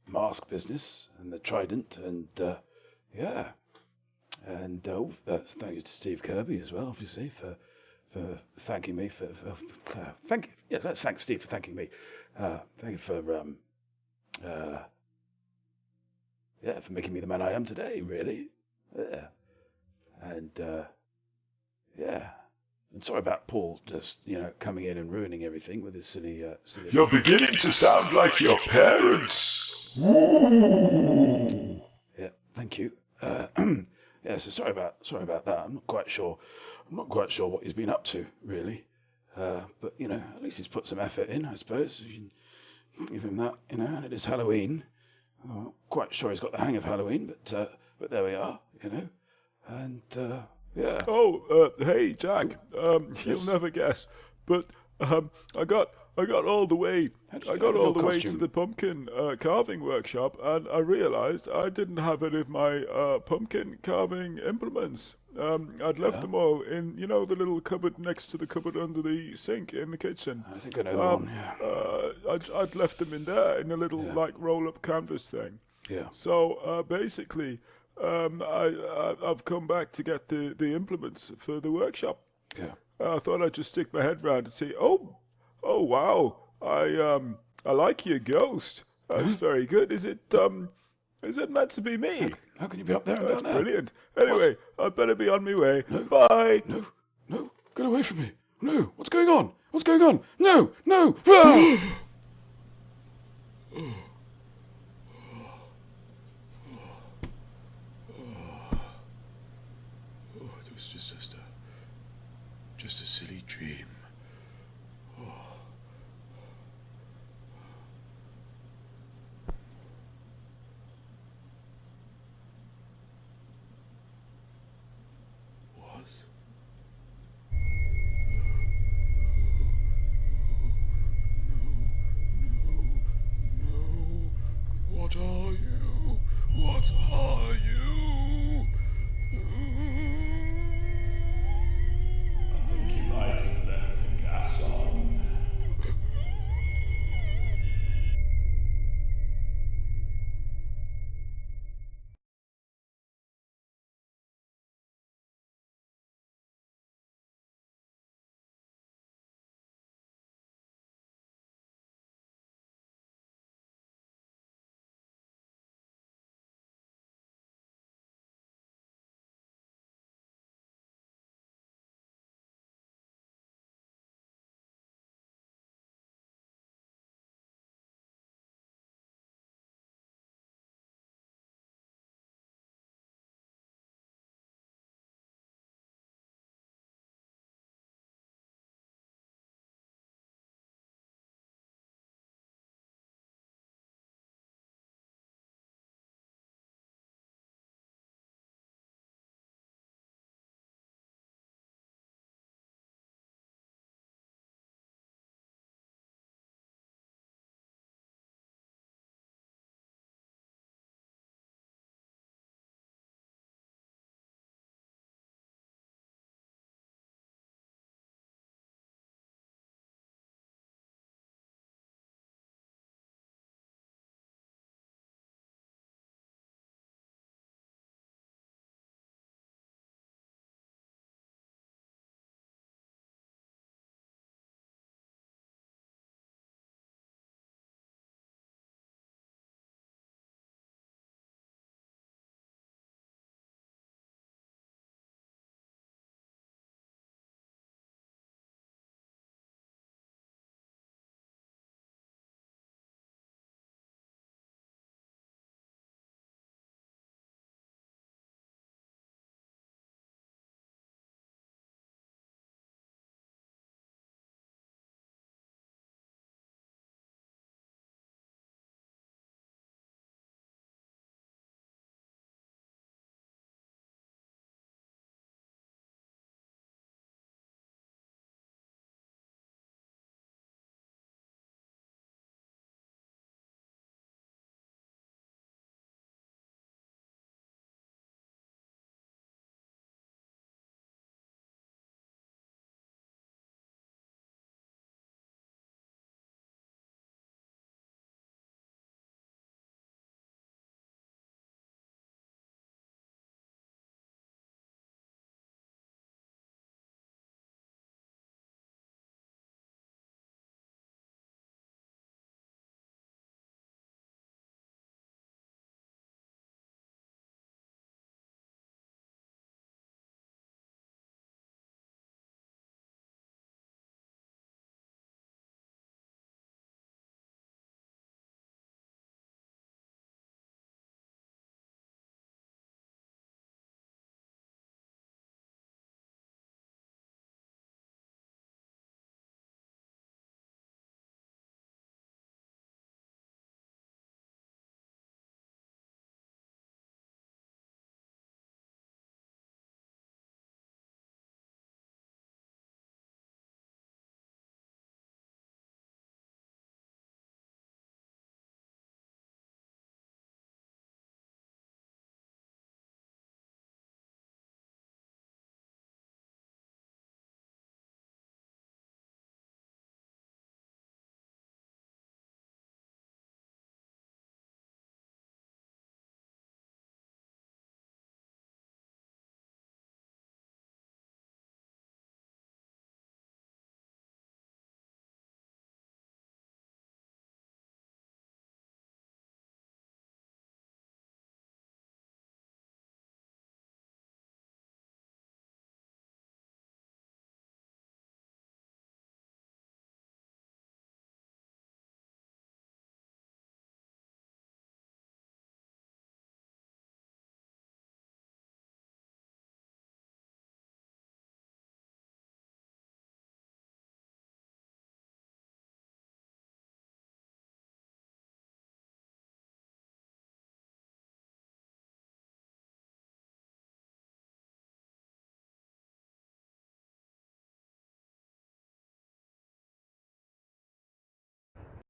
mask business and the trident and yeah. And thank you to Steve Kirby as well, obviously, for thanking me thank you. Yes, let's thank Steve for thanking me. Thank you for for making me the man I am today, really. Yeah. And and sorry about Paul just coming in and ruining everything with his silly.
You're beginning to sound like your parents. Ooh.
Yeah, thank you. Yeah, so sorry about that. I'm not quite sure what he's been up to, really. But at least he's put some effort in, I suppose. You can give him that, and it is Halloween. I'm not quite sure he's got the hang of Halloween, but there we are, And yeah.
Oh, hey Jack.
Yes.
You'll never guess, but I got all the way. I got all the way to the pumpkin carving workshop, and I realised I didn't have any of my pumpkin carving implements. I'd left them all in, the little cupboard next to the cupboard under the sink in the kitchen.
I think I know the one. Yeah.
I'd left them in there in a little roll-up canvas thing.
Yeah.
So basically, I've come back to get the implements for the workshop.
Yeah.
I thought I'd just stick my head round and see. Oh wow! I like your ghost. That's very good. Is it meant to be me?
How can you be up there and
That's
down there?
brilliant. Anyway, I'd better be on my way. Bye.
No, get away from me. No, what's going on? No. Ah!
It was just a silly dream.
What are you? What are you?